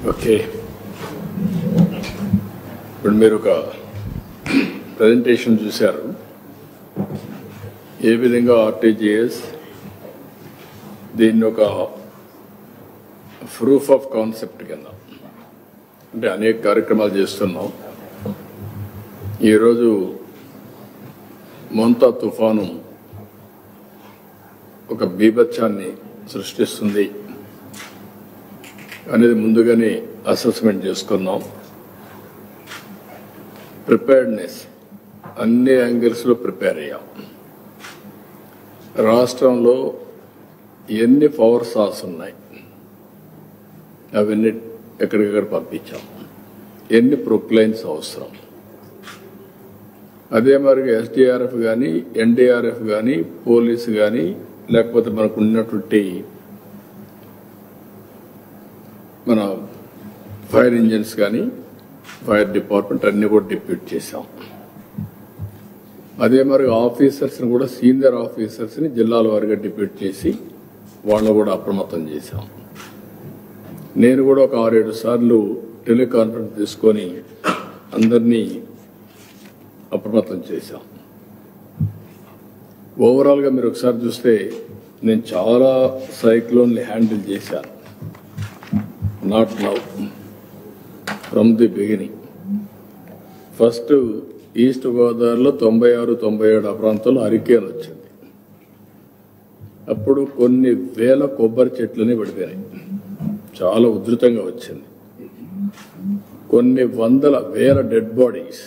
Okay, ఇప్పుడు మీరు ఒక ప్రజెంటేషన్ చూశారు. ఏ విధంగా ఆర్టీజీఎస్ దీన్ని ఒక ప్రూఫ్ ఆఫ్ కాన్సెప్ట్ కింద అంటే అనేక కార్యక్రమాలు చేస్తున్నాం. ఈరోజు మొంతా తుఫాను ఒక బీభత్సాన్ని సృష్టిస్తుంది అనేది ముందుగానే అసెస్మెంట్ చేసుకున్నాం. ప్రిపేర్డ్నెస్ అన్ని యాంగిల్స్లో ప్రిపేర్ అయ్యాం. రాష్ట్రంలో ఎన్ని పవర్ సార్స్ ఉన్నాయి అవన్నీ ఎక్కడికక్కడ పంపించాం. ఎన్ని ప్రొక్లైన్స్ అవసరం, అదే మరి ఎస్డీఆర్ఎఫ్ కానీ ఎన్డీఆర్ఎఫ్ కానీ పోలీసు కానీ లేకపోతే మనకు ఉన్నటువంటి మన ఫైర్ ఇంజిన్స్ కానీ ఫైర్ డిపార్ట్మెంట్ అన్ని కూడా డిప్యూట్ చేశాం. అదే మరి ఆఫీసర్స్ని కూడా సీనియర్ ఆఫీసర్స్ని జిల్లాల వారిగా డిప్యూట్ చేసి వాళ్ళని కూడా అప్రమత్తం చేశాం. నేను కూడా ఒక 6-7 సార్లు టెలికాన్ఫరెన్స్ తీసుకొని అందరినీ అప్రమత్తం చేశాం. ఓవరాల్గా మీరు ఒకసారి చూస్తే నేను చాలా సైక్లోన్లు హ్యాండిల్ చేశాను. Not now, from the beginning. First east గోదావరిలో 96-97 ఆ ప్రాంతంలో హరికేన్ వచ్చింది. అప్పుడు కొన్ని వేల కొబ్బరి చెట్లని పడిపోయినాయి. చాలా ఉధృతంగా వచ్చింది. కొన్ని వేల డెడ్ బాడీస్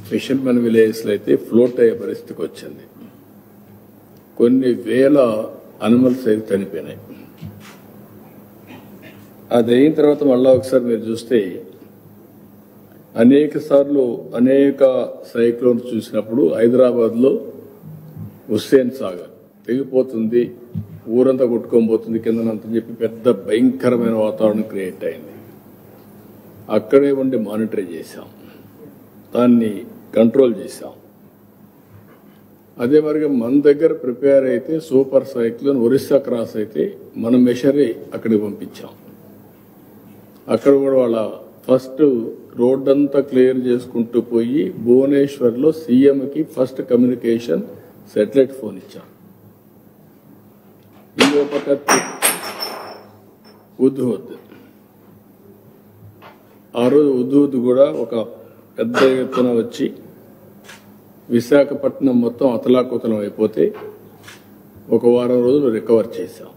ఫిషర్మెన్ విలేజ్లో అయితే ఫ్లోట్ అయ్యే పరిస్థితికి వచ్చింది. కొన్ని వేల అనిమల్స్ అయితే చనిపోయినాయి. అది అయిన తర్వాత మళ్ళా ఒకసారి మీరు చూస్తే అనేక సార్లు అనేక సైక్లోన్స్ చూసినప్పుడు హైదరాబాద్లో హుస్సేన్ సాగర్ తెగిపోతుంది, ఊరంతా కొట్టుకోబోతుంది కిందనంతని చెప్పి పెద్ద భయంకరమైన వాతావరణం క్రియేట్ అయింది. అక్కడే ఉండి మానిటర్ చేశాం, దాన్ని కంట్రోల్ చేశాం. అదే మరిగా మన దగ్గర ప్రిపేర్ అయితే సూపర్ సైక్లోన్ ఒరిస్సా క్రాస్ అయితే మన మెషరీ అక్కడికి పంపించాం. అక్కడ కూడా వాళ్ళ ఫస్ట్ రోడ్ అంతా క్లియర్ చేసుకుంటూ పోయి భువనేశ్వర్లో సీఎంకి ఫస్ట్ కమ్యూనికేషన్ శాటిలైట్ ఫోన్ ఇచ్చాం. ఇంకో పక్క ఉద్హుద్, ఆ రోజు ఉద్హుద్ కూడా ఒక పెద్ద ఎత్తున వచ్చి విశాఖపట్నం మొత్తం అతలాకుతలం అయిపోతే ఒక వారం రోజులు రికవర్ చేశాం.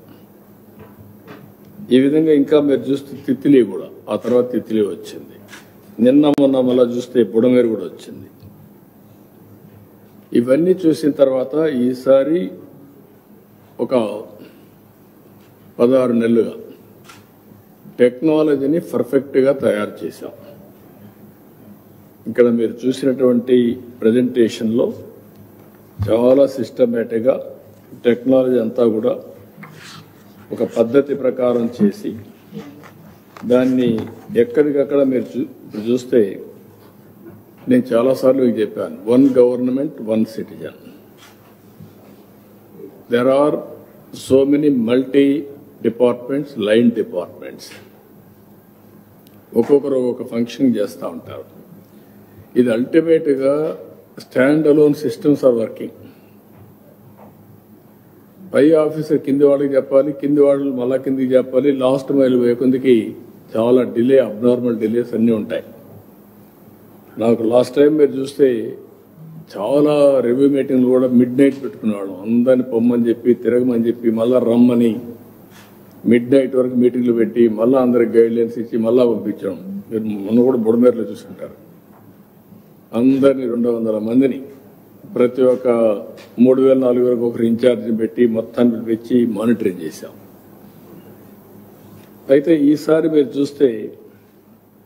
ఈ విధంగా ఇంకా మీరు చూస్తే తిత్లీ కూడా, ఆ తర్వాత తిత్లీ వచ్చింది. నిన్న మొన్న మళ్ళా చూస్తే బుడమేరు కూడా వచ్చింది. ఇవన్నీ చూసిన తర్వాత ఈసారి ఒక 16 నెలలుగా టెక్నాలజీని పర్ఫెక్ట్గా తయారు చేశాం. ఇక్కడ మీరు చూసినటువంటి ప్రజెంటేషన్లో చాలా సిస్టమేటిక్గా టెక్నాలజీ అంతా కూడా ఒక పద్ధతి ప్రకారం చేసి దాన్ని ఎక్కడికక్కడ మీరు చూస్తే నేను చాలాసార్లు మీకు చెప్పాను, 1 government 1 citizen. There are so many multi departments, line departments, ఒక్కొక్కరు ఒక్కొక్క ఫంక్షన్ చేస్తూ ఉంటారు. ఇది అల్టిమేట్గా standalone systems are working. పై ఆఫీసర్ కింది వాళ్ళకి చెప్పాలి, కింది వాళ్ళు మళ్ళా కిందికి చెప్పాలి, లాస్ట్ మైల్ వేకుందికి చాలా డిలే, అబ్నార్మల్ డిలేస్ అన్నీ ఉంటాయి. నాకు లాస్ట్ టైం మీరు చూస్తే చాలా రివ్యూ మీటింగ్లు కూడా మిడ్ నైట్ పెట్టుకునేవాళ్ళం. అందరిని పొమ్మని చెప్పి తిరగమని చెప్పి మళ్ళా రమ్మని మిడ్ నైట్ వరకు మీటింగ్లు పెట్టి మళ్ళీ అందరికి గైడ్ లైన్స్ ఇచ్చి మళ్ళా పంపించాం. మీరు మొన్న కూడా బుడమేరులో చూసుకుంటారు. అందరినీ 200 మందిని ప్రతి ఒక్క 3,000-4,000 వరకు ఒకరు ఇన్ఛార్జిని పెట్టి మొత్తాన్ని పిలిపించి మానిటరింగ్ చేశాం. అయితే ఈసారి మీరు చూస్తే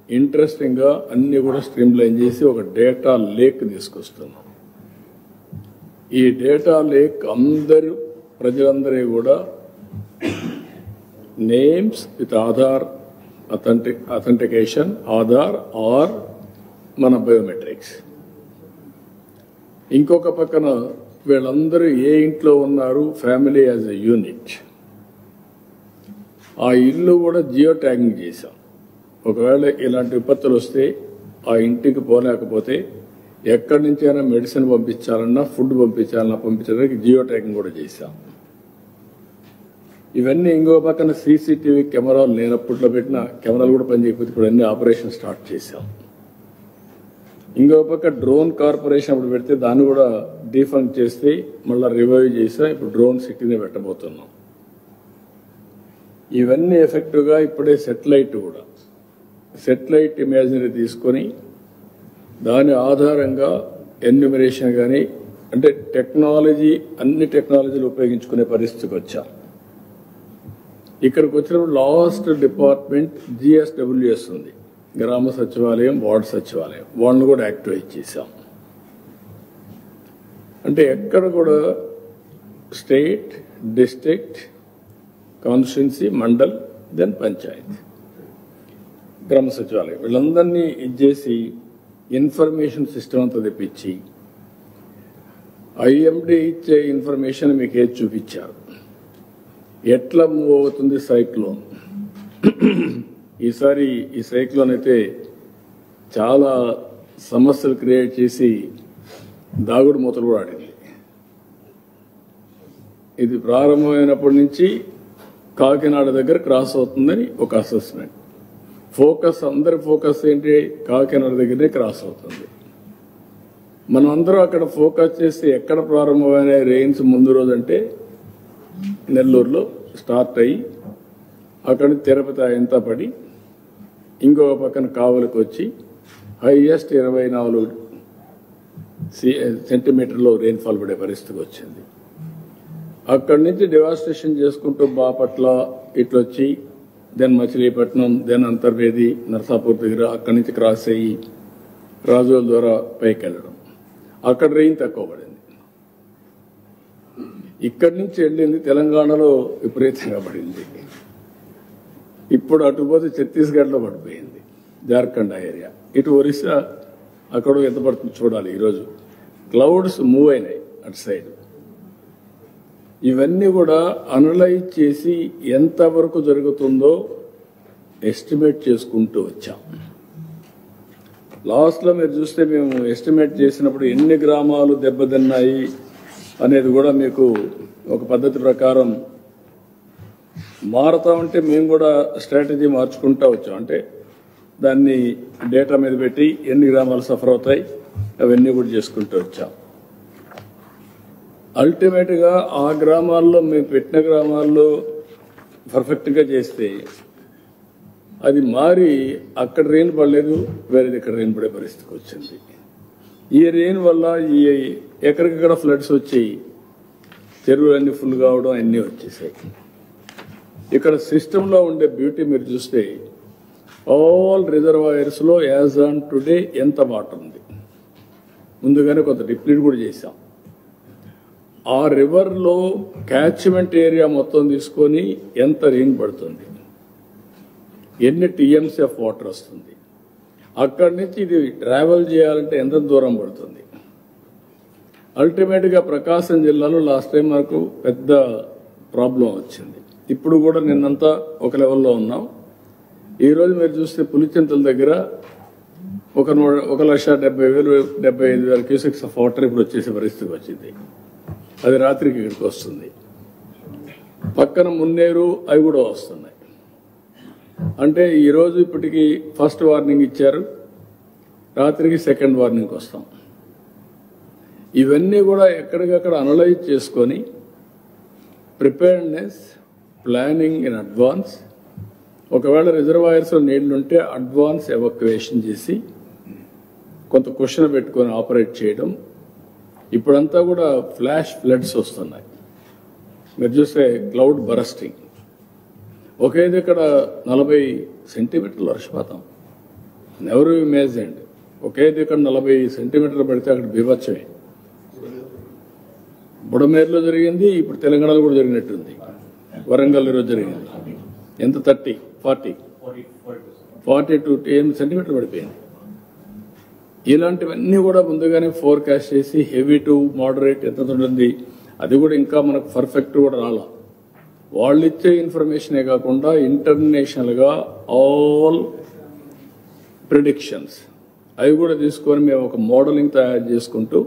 ఇంట్రెస్టింగ్గా అన్ని కూడా స్ట్రీమ్ లైన్ చేసి ఒక డేటా లేక్ తీసుకొస్తున్నాం. ఈ డేటా లేక్ ప్రజలందరూ కూడా names with Aadhaar authentication, Aadhaar or మన బయోమెట్రిక్స్. ఇంకొక పక్కన వీళ్ళందరూ ఏ ఇంట్లో ఉన్నారు, ఫ్యామిలీ యాజ్ ఎ యూనిట్. ఆ ఇల్లు కూడా జియో ట్యాగింగ్ చేశాం. ఒకవేళ ఇలాంటి విపత్తులు వస్తే ఆ ఇంటికి పోలేకపోతే ఎక్కడి నుంచైనా మెడిసిన్ పంపించాలన్నా ఫుడ్ పంపించడానికి జియో ట్యాగింగ్ కూడా చేశాం. ఇవన్నీ ఇంకో పక్కన సీసీటీవీ కెమెరాలు లేనప్పట్లో పెట్టిన కెమెరాలు కూడా పనిచేయకపోతే ఇప్పుడు అన్ని ఆపరేషన్ స్టార్ట్ చేశాం. ఇంకో పక్క డ్రోన్ కార్పొరేషన్ అప్పుడు పెడితే దాన్ని కూడా డీఫంక్ చేస్తే మళ్ళీ రివైవ్ చేసాం. ఇప్పుడు డ్రోన్ సిటీని పెట్టబోతున్నాం. ఇవన్నీ ఎఫెక్టివ్గా ఇప్పుడే సెటిలైట్ ఇమేజరీ తీసుకొని దాని ఆధారంగా ఎన్యూమరేషన్ కానీ అంటే అన్ని టెక్నాలజీలు ఉపయోగించుకునే పరిస్థితికి వచ్చాం. ఇక్కడికి వచ్చినప్పుడు లాస్ట్ డిపార్ట్మెంట్ GSWS ఉంది, గ్రామ సచివాలయం, వార్డు సచివాలయం, వాళ్ళని కూడా యాక్టివేట్ చేశాం. అంటే ఎక్కడ కూడా state, district, constituency, mandal, then panchayat, గ్రామ సచివాలయం వీళ్ళందరినీ ఇచ్చేసి ఇన్ఫర్మేషన్ సిస్టమ్ అంతా తెప్పించి IMD ఇచ్చే ఇన్ఫర్మేషన్ మీకు ఏది చూపించారు, ఎట్లా మూవ్ అవుతుంది సైక్లోన్. ఈసారి ఈ సైక్లోన్ అయితే చాలా సమస్యలు క్రియేట్ చేసి దాగుడు మూతలు కూడా ఆడింది. ఇది ప్రారంభమైనప్పటి నుంచి కాకినాడ దగ్గర క్రాస్ అవుతుందని ఒక అసెస్మెంట్. అందరి ఫోకస్ ఏంటి, కాకినాడ దగ్గరనే క్రాస్ అవుతుంది. మనం అందరం అక్కడ ఫోకస్ చేసి ఎక్కడ ప్రారంభమైన రెయిన్స్ ముందు రోజు అంటే నెల్లూరులో స్టార్ట్ అయ్యి అక్కడి తిరుపతి ఎంత పడి ఇంకొక పక్కన కావలికి వచ్చి హైయెస్ట్ 24 సెంటీమీటర్లో రెయిన్ఫాల్ పడే పరిస్థితికి వచ్చింది. అక్కడి నుంచి డివాస్టేషన్ చేసుకుంటూ బాపట్ల ఇట్లొచ్చి దెన్ మచిలీపట్నం, దెన్ అంతర్వేది, నర్సాపూర్ దగ్గర అక్కడి నుంచి క్రాస్ అయ్యి రాజోల ద్వారా పైకి వెళ్ళడం. అక్కడ రెయిన్ తక్కువ పడింది. ఇక్కడి నుంచి వెళ్ళింది తెలంగాణలో విపరీతంగా పడింది. ఇప్పుడు అటుపోతే ఛత్తీస్గఢ్లో పడిపోయింది, జార్ఖండ్ ఏరియా, ఇటు ఒరిస్సా అక్కడ ఎంత పడుతుంది చూడాలి. ఈరోజు క్లౌడ్స్ మూవ్ అయినాయి అటు సైడ్. ఇవన్నీ కూడా అనలైజ్ చేసి ఎంతవరకు జరుగుతుందో ఎస్టిమేట్ చేసుకుంటూ వచ్చాం. లాస్ట్లో మీరు చూస్తే మేము ఎస్టిమేట్ చేసినప్పుడు ఎన్ని గ్రామాలు దెబ్బతిన్నాయి అనేది కూడా మీకు ఒక పద్ధతి ప్రకారం మారుతా ఉంటే మేము కూడా స్ట్రాటజీ మార్చుకుంటూ వచ్చాం. అంటే దాన్ని డేటా మీద పెట్టి ఎన్ని గ్రామాలు సఫర్ అవుతాయి అవన్నీ కూడా చేసుకుంటూ వచ్చాం. అల్టిమేట్గా ఆ గ్రామాల్లో మేము పెట్టిన గ్రామాల్లో పర్ఫెక్ట్గా చేస్తే అది మారి అక్కడ రెయిన్ పడలేదు, వేరేది ఇక్కడ రెయిన్ పడే పరిస్థితికి వచ్చింది. ఈ రెయిన్ వల్ల ఈ ఎక్కడికక్కడ ఫ్లడ్స్ వచ్చి చెరువులన్నీ ఫుల్ కావడం అన్నీ వచ్చేసాయి. ఇక్కడ సిస్టంలో ఉండే బ్యూటీ మీరు చూస్తే ఆల్ రిజర్వాయర్స్లో యాజ్ ఆన్ టుడే ఎంత వాటర్ ఉంది. ముందుగానే కొంత డిప్లీట్ కూడా చేశాం. ఆ రివర్లో క్యాచ్మెంట్ ఏరియా మొత్తం తీసుకొని ఎంత రెయిన్ పడుతుంది, ఎన్ని TMC ఆఫ్ వాటర్ వస్తుంది, అక్కడి నుంచి ఇది ట్రావెల్ చేయాలంటే ఎంత దూరం పడుతుంది. అల్టిమేట్గా ప్రకాశం జిల్లాలో లాస్ట్ టైం మనకు పెద్ద ప్రాబ్లం వచ్చింది. ఇప్పుడు కూడా నిన్నంతా ఒక లెవెల్లో ఉన్నాం. ఈరోజు మీరు చూస్తే పులిచింతల దగ్గర 1,70,000-75,000 క్యూసెక్స్ ఆఫ్ వాటర్ ఇప్పుడు వచ్చేసే పరిస్థితికి వచ్చింది. అది రాత్రికి ఇక్కడికి వస్తుంది. పక్కన మున్నేరు అవి కూడా వస్తున్నాయి. అంటే ఈరోజు ఇప్పటికి ఫస్ట్ వార్నింగ్ ఇచ్చారు, రాత్రికి సెకండ్ వార్నింగ్ వస్తాం. ఇవన్నీ కూడా ఎక్కడికక్కడ అనలైజ్ చేసుకొని ప్రిపేర్డ్నెస్, ప్లానింగ్ ఇన్ అడ్వాన్స్, ఒకవేళ రిజర్వాయర్స్లో నీళ్లుంటే అడ్వాన్స్ ఎవాక్యుయేషన్ చేసి కొంత క్వశ్చన్ పెట్టుకొని ఆపరేట్ చేయడం. ఇప్పుడంతా కూడా ఫ్లాష్ ఫ్లడ్స్ వస్తున్నాయి. మీరు చూస్తే క్లౌడ్ బరస్టింగ్, ఒకే దగ్గర 40 సెంటీమీటర్ల వర్షపాతం, నెవర్ ఇమాజిన్డ్. ఒకే దగ్గర 40 సెంటీమీటర్లు పడితే అక్కడ బీభత్సమే. బుడమేరులో జరిగింది, ఇప్పుడు తెలంగాణలో కూడా జరిగినట్టుంది. వరంగల్ ఈరోజు జరిగింది. ఎంత 42 సెంటీమీటర్లు పడిపోయింది. ఇలాంటివన్నీ కూడా ముందుగానే ఫోర్కాస్ట్ చేసి హెవీ టు మోడరేట్ ఎంత ఉంటుంది, అది కూడా ఇంకా మనకు పర్ఫెక్ట్ కూడా రాలా. వాళ్ళు ఇచ్చే ఇన్ఫర్మేషనే కాకుండా ఇంటర్నేషనల్గా ఆల్ ప్రిడిక్షన్స్ అవి కూడా తీసుకొని మేము ఒక మోడలింగ్ తయారు చేసుకుంటూ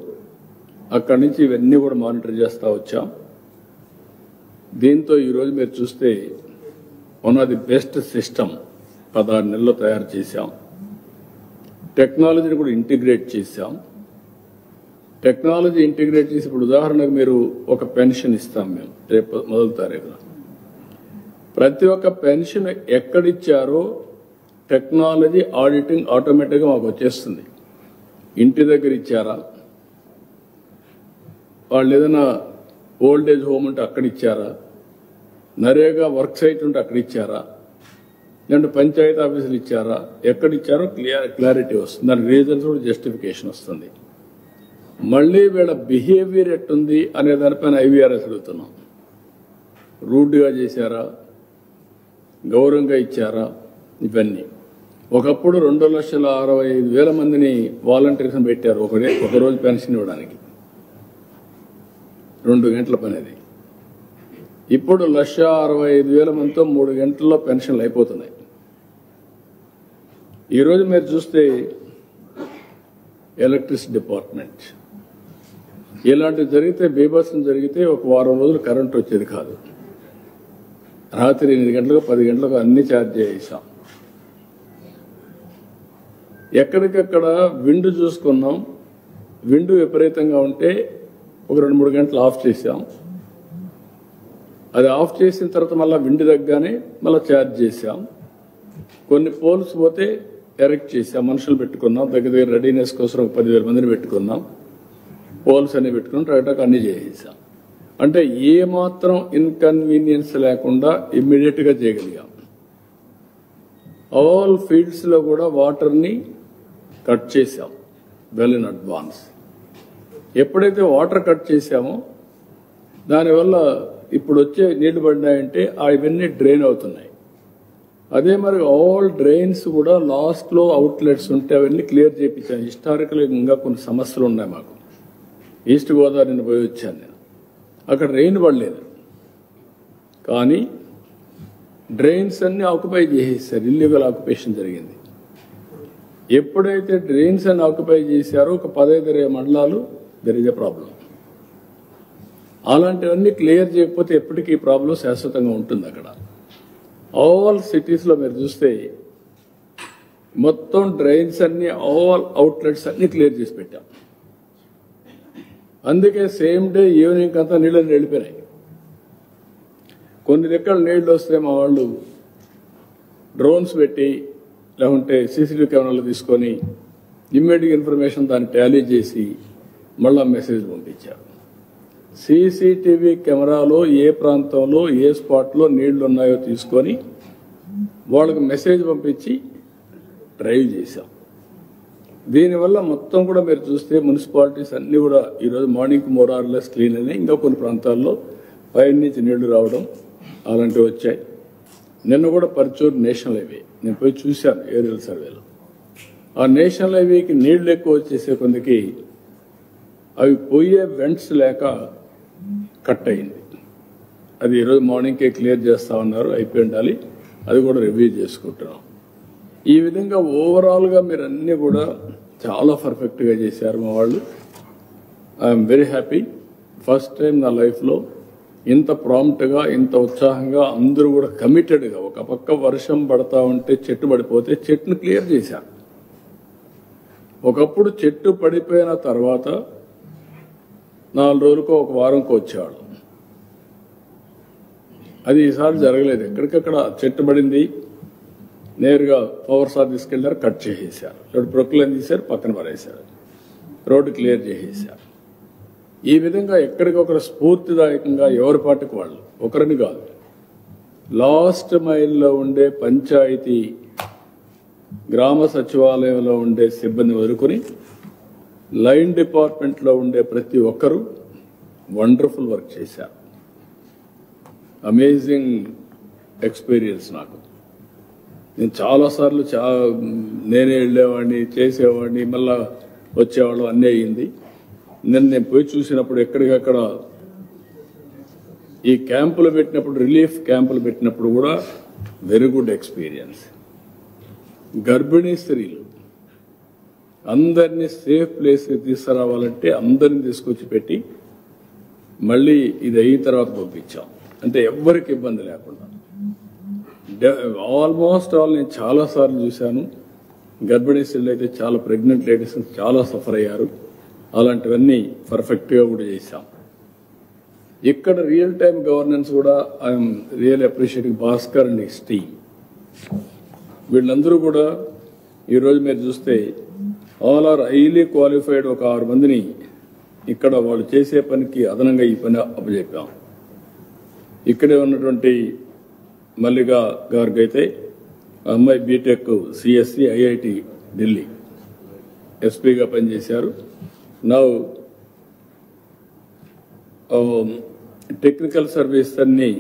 అక్కడి నుంచి ఇవన్నీ కూడా మానిటర్ చేస్తూ వచ్చాం. దీంతో ఈరోజు మీరు చూస్తే one of the best system 16 నెలల్లో తయారు చేశాం. టెక్నాలజీని కూడా ఇంటిగ్రేట్ చేశాం. టెక్నాలజీ ఇంటిగ్రేట్ చేసి ఇప్పుడు ఉదాహరణకు మీరు ఒక పెన్షన్ ఇస్తాం మేము రేపు మొదటి తారీఖున. ప్రతి ఒక్క పెన్షన్ ఎక్కడిచ్చారో టెక్నాలజీ ఆడిటింగ్ ఆటోమేటిక్గా మాకు వచ్చేస్తుంది. ఇంటి దగ్గర ఇచ్చారా, వాళ్ళు ఏదైనా ఓల్డ్ ఏజ్ హోమ్ ఉంటే అక్కడ ఇచ్చారా, నరేగా వర్క్ సైట్ ఉంటే అక్కడ ఇచ్చారా, లేదంటే పంచాయతీ ఆఫీసులు ఇచ్చారా, ఎక్కడిచ్చారో క్లారిటీ వస్తుంది. దాని రీజన్స్ కూడా జస్టిఫికేషన్ వస్తుంది. మళ్ళీ వీళ్ళ బిహేవియర్ ఎట్టుంది అనే దానిపైన ఐవీఆర్ఎస్ అడుగుతున్నాం. రూడ్గా చేశారా, గౌరవంగా ఇచ్చారా, ఇవన్నీ. ఒకప్పుడు 2,65,000 మందిని వాలంటీర్స్ పెట్టారు ఒక రోజు పెన్షన్ ఇవ్వడానికి. 2 గంటల పని అది. ఇప్పుడు 1,65,000 మందితో 3 గంటల్లో పెన్షన్లు అయిపోతున్నాయి. ఈరోజు మీరు చూస్తే ఎలక్ట్రిసిటీ డిపార్ట్మెంట్ ఇలాంటివి జరిగితే, బీభత్సం జరిగితే ఒక వారం రోజులు కరెంట్ వచ్చేది కాదు. రాత్రి 8 గంటలకు 10 గంటలకు అన్ని ఛార్జ్ చేసాం. ఎక్కడికక్కడ విండ్ చూసుకున్నాం. విండ్ విపరీతంగా ఉంటే ఒక 2-3 గంటలు ఆఫ్ చేసాం. అది ఆఫ్ చేసిన తర్వాత మళ్ళీ విండ్ తగ్గానే మళ్ళీ ఛార్జ్ చేసాం. కొన్ని పోల్స్ పోతే ఎరెక్ట్ చేసాం, మనుషులు పెట్టుకున్నాం. దగ్గర రెడీనెస్ కోసం ఒక 10,000 మందిని పెట్టుకున్నాం. పోల్స్ అన్ని పెట్టుకుని టైటాక్ అన్ని చేసేసాం. అంటే ఏ మాత్రం ఇన్కన్వీనియన్స్ లేకుండా ఇమ్మీడియట్ గా చేయగలిగాం. ఆల్ ఫీల్డ్స్ లో కూడా వాటర్ ని కట్ చేశాం వెల్ ఇన్ అడ్వాన్స్. ఎప్పుడైతే వాటర్ కట్ చేశామో దానివల్ల ఇప్పుడు వచ్చే నీళ్లు పడినాయంటే అవన్నీ డ్రైన్ అవుతున్నాయి. అదే మరి ఆల్ డ్రైన్స్ కూడా లాస్ట్ లో అవుట్లెట్స్ ఉంటే అవన్నీ క్లియర్ చేయించాను. హిస్టారికల్ ఇంకా కొన్ని సమస్యలు ఉన్నాయి మాకు. ఈస్ట్ గోదావరిని పోయి వచ్చాను నేను. అక్కడ రెయిన్ పడలేదు, కానీ డ్రైన్స్ అన్ని ఆక్యుపై చేసేసారు. ఇల్లీగల్ ఆక్యుపేషన్ జరిగింది. ఎప్పుడైతే డ్రైన్స్ అన్ని ఆక్యుపై చేశారో ఒక 15-20 మండలాలు దెర్ ఇస్ ఎ ప్రాబ్లం. అలాంటివన్నీ క్లియర్ చేయకపోతే ఎప్పటికీ ఈ ప్రాబ్లం శాశ్వతంగా ఉంటుంది. అక్కడ ఆల్ సిటీస్ లో మీరు చూస్తే మొత్తం డ్రైన్స్ అన్ని ఆల్ అవుట్లెట్స్ అన్ని క్లియర్ చేసి పెట్టాం. అందుకే సేమ్ డే ఈవినింగ్ అంతా నీళ్ళని వెళ్ళిపోయినాయి. కొన్ని దగ్గర నీళ్లు వస్తే మా వాళ్ళు డ్రోన్స్ పెట్టి లేకుంటే సీసీటీవీ కెమెరాలు తీసుకొని ఇమ్మీడియట్ ఇన్ఫర్మేషన్ దాన్ని టాలీ చేసి మళ్ళా మెసేజ్ పంపించారు. సీసీటీవీ కెమెరాలో ఏ ప్రాంతంలో ఏ స్పాట్లో నీళ్లు ఉన్నాయో తీసుకొని వాళ్ళకి మెసేజ్ పంపించి డ్రైవ్ చేశాం. దీనివల్ల మొత్తం కూడా మీరు చూస్తే మున్సిపాలిటీస్ అన్ని కూడా ఈరోజు మార్నింగ్ మోరార్లెస్ క్లీన్ అయినాయి. ఇంకా కొన్ని ప్రాంతాల్లో పైన నుంచి నీళ్లు రావడం అలాంటివి వచ్చాయి. నిన్న కూడా పర్చూర్ నేషనల్ హైవే నేను పోయి చూశాను ఏరియల్ సర్వేలో. ఆ నేషనల్ హైవేకి నీళ్లు ఎక్కువ వచ్చేసే కొందికి అవి పోయే వెంట్స్ లేక కట్ అయింది. అది ఈరోజు మార్నింగ్కే క్లియర్ చేస్తా ఉన్నారు, అయిపోయి ఉండాలి. అది కూడా రివ్యూ చేసుకుంటున్నాం. ఈ విధంగా ఓవరాల్ గా మీరు అన్ని కూడా చాలా పర్ఫెక్ట్ గా చేశారు మా వాళ్ళు. I'm very happy. First time నా లైఫ్ లో ఇంత ప్రాంప్ట్ గా, ఇంత ఉత్సాహంగా అందరూ కూడా కమిటెడ్ గా, ఒక పక్క వర్షం పడతా ఉంటే చెట్టు పడిపోతే చెట్టును క్లియర్ చేశారు. ఒకప్పుడు చెట్టు పడిపోయిన తర్వాత 4 రోజులకో ఒక వారంకో వచ్చేవాళ్ళు. అది ఈసారి జరగలేదు. ఎక్కడికక్కడ చెట్టు పడింది, నేరుగా పవర్ సార్ తీసుకెళ్లారు, కట్ చేసేసారు. ఇప్పుడు ప్రొక్లైన్ తీశారు, పక్కన పడేశారు, రోడ్డు క్లియర్ చేసేసారు. ఈ విధంగా ఎక్కడికొకరు స్ఫూర్తిదాయకంగా ఎవరి పాటికి వాళ్ళు, ఒకరిని కాదు, లాస్ట్ మైల్లో ఉండే పంచాయతీ గ్రామ సచివాలయంలో ఉండే సిబ్బంది వదులుకొని లైన్ డిపార్ట్మెంట్లో ఉండే ప్రతి ఒక్కరూ వండర్ఫుల్ వర్క్ చేశారు. అమేజింగ్ ఎక్స్పీరియన్స్ నాకు. నేను చాలాసార్లు నేనే వెళ్ళేవాడిని, చేసేవాడిని, మళ్ళా వచ్చేవాళ్ళం, అన్నీ అయ్యింది. నేను పోయి చూసినప్పుడు ఎక్కడికక్కడ ఈ క్యాంపులు పెట్టినప్పుడు, రిలీఫ్ క్యాంపులు పెట్టినప్పుడు కూడా వెరీ గుడ్ ఎక్స్పీరియన్స్. గర్భిణీ స్త్రీలు అందరినీ సేఫ్ ప్లేస్కి తీసుకురావాలంటే అందరిని తీసుకొచ్చి పెట్టి మళ్ళీ ఇది అయిన తర్వాత పంపించాం. అంటే ఎవ్వరికి ఇబ్బంది లేకుండా. ఆల్మోస్ట్ ఆల్ నేను చాలా సార్లు చూశాను. గర్భిణీ స్త్రీలు అయితే చాలా ప్రెగ్నెంట్ లేడీస్ చాలా సఫర్ అయ్యారు. అలాంటివన్నీ పర్ఫెక్ట్గా కూడా చేశాం. ఇక్కడ రియల్ టైం గవర్నెన్స్ కూడా I'm real appreciating Bhaskar and his team. వీళ్ళందరూ కూడా ఈరోజు మీరు చూస్తే ఆల్ ఆర్ హైలీ క్వాలిఫైడ్. ఒక 6 మందిని ఇక్కడ వాళ్ళు చేసే పనికి అదనంగా ఈ పని అప్పచెప్పాం. ఇక్కడే ఉన్నటువంటి మల్లిగా గారికి అయితే అమ్మాయి బీటెక్ సిఎస్సి ఐఐటి ఢిల్లీ ఎస్పీగా పనిచేశారు. నౌ టెక్నికల్ సర్వీస్ అన్ని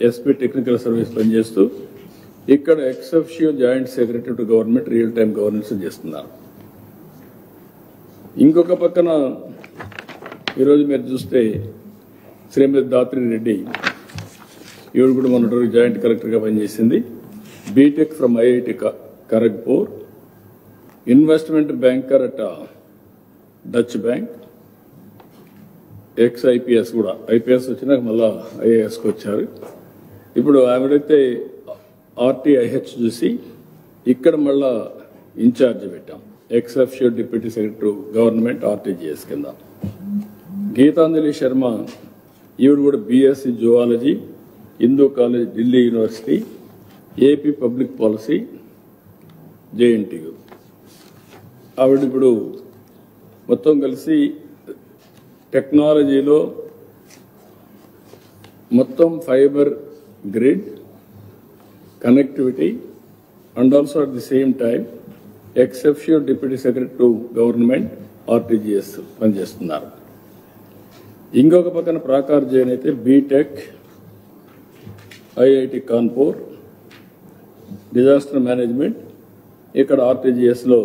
ఎస్పీ టెక్నికల్ సర్వీస్ పనిచేస్తూ ఇక్కడ ex officio joint secretary to government real time governance చేస్తున్నారు. ఇంకొక పక్కన ఈరోజు మీరు చూస్తే శ్రీమతి దాత్రి రెడ్డి, ఈవిడ కూడా మొన్నటి జాయింట్ కలెక్టర్గా పనిచేసింది. B Tech from IIT Kharagpur, investment banker at Deutsche Bank, ex IPS కూడా, ఐపీఎస్ వచ్చినాక మళ్ళా ఐఏఎస్కి వచ్చారు. ఇప్పుడు ఆవిడైతే ఆర్టీఐహెచ్ చూసి ఇక్కడ మళ్ళా ఇన్ఛార్జ్ పెట్టాం, ex officio deputy secretary government RTGS కింద. గీతాంజలి శర్మ, ఈవిడ కూడా B Sc zoology, Hindu college Delhi university, AP public policy JNTU. ఆవిడ ఇప్పుడు మొత్తం కలిసి టెక్నాలజీలో మొత్తం fibre grid connectivity and also at the same time ex officio deputy secretary to government RTGS పనిచేస్తున్నారు. ఇంకొక పక్కన ప్రాకార్ జైన్ అయితే B Tech IIT Kanpur disaster management, ఇక్కడ ఆర్టీజీఎస్లో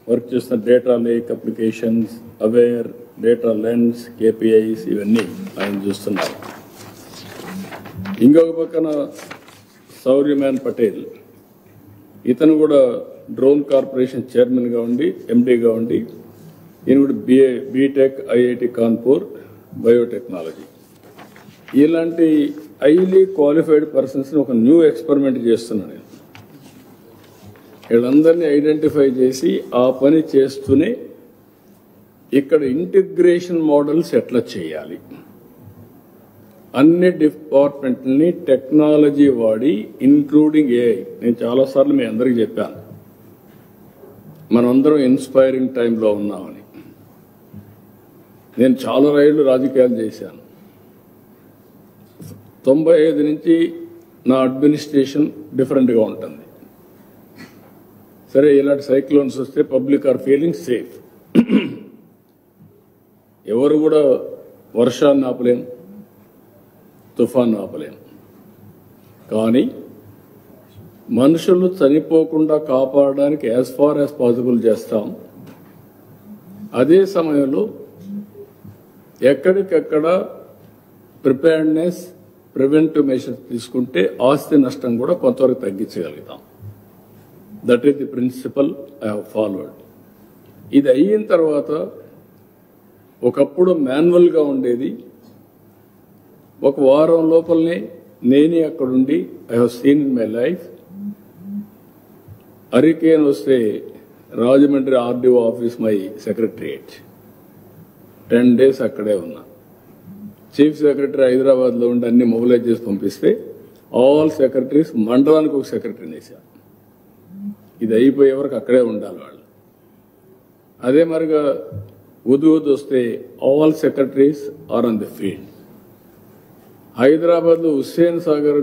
వర్క్ చేస్తున్న data lake applications, aware, data lens, KPIs ఇవన్నీ ఆయన చూస్తున్నారు. ఇంకొక పక్కన సౌర్యమాన్ పటేల్, ఇతను కూడా డ్రోన్ కార్పొరేషన్ చైర్మన్గా ఉండి ఎండీగా ఉండి, ఈయన కూడా బీటెక్ ఐఐటి కాన్పూర్ బయోటెక్నాలజీ. ఇలాంటి హైలీ క్వాలిఫైడ్ పర్సన్స్ని ఒక న్యూ ఎక్స్పెరిమెంట్ చేస్తున్నాను నేను. వీళ్ళందరినీ ఐడెంటిఫై చేసి ఆ పని చేస్తూనే ఇక్కడ ఇంటిగ్రేషన్ మోడల్స్ ఎట్లా చేయాలి, అన్ని డిపార్ట్మెంట్ని టెక్నాలజీ వాడి ఇంక్లూడింగ్ ఏఐ. నేను చాలాసార్లు మీ అందరికీ చెప్పాను, మనందరం ఇన్స్పైరింగ్ టైంలో ఉన్నామని. నేను చాలా రైళ్లు రాజకీయాలు చేశాను. 95 నుంచి నా అడ్మినిస్ట్రేషన్ డిఫరెంట్గా ఉంటుంది. సరే, ఇలాంటి సైక్లోన్స్ వస్తే పబ్లిక్ ఆర్ ఫీలింగ్ సేఫ్. ఎవరు కూడా వర్షాన్ని ఆపలేం, తుఫాను ఆపలేం. కానీ మనుషులు చనిపోకుండా కాపాడడానికి యాజ్ ఫార్ యాజ్ పాసిబుల్ చేస్తాం. అదే సమయంలో ఎక్కడికెక్కడ ప్రిపేర్డ్నెస్, ప్రివెంటివ్ మెషర్స్ తీసుకుంటే ఆస్తి నష్టం కూడా కొంతవరకు తగ్గించగలుగుతాం. That is the principle I have followed. ఇది అయిన తర్వాత ఒకప్పుడు మాన్యువల్గా ఉండేది. ఒక వారం లోపలనే నేనే అక్కడుండి I have seen in my life. Hurricane వస్తే Rajahmundry RDO office my secretariat 10 days అక్కడే ఉన్నా. చీఫ్ సెక్రటరీ హైదరాబాద్లో ఉండి అన్ని మొబిలైజ్ చేసి పంపిస్తే ఆల్ సెక్రటరీస్ మండలానికి ఒక సెక్రటరీని వేశారు. ఇది అయిపోయే వరకు అక్కడే ఉండాలి వాళ్ళు. అదే మరిగా ఉదు వస్తే all secretaries are on the field. హైదరాబాద్లో హుస్సేన్ సాగర్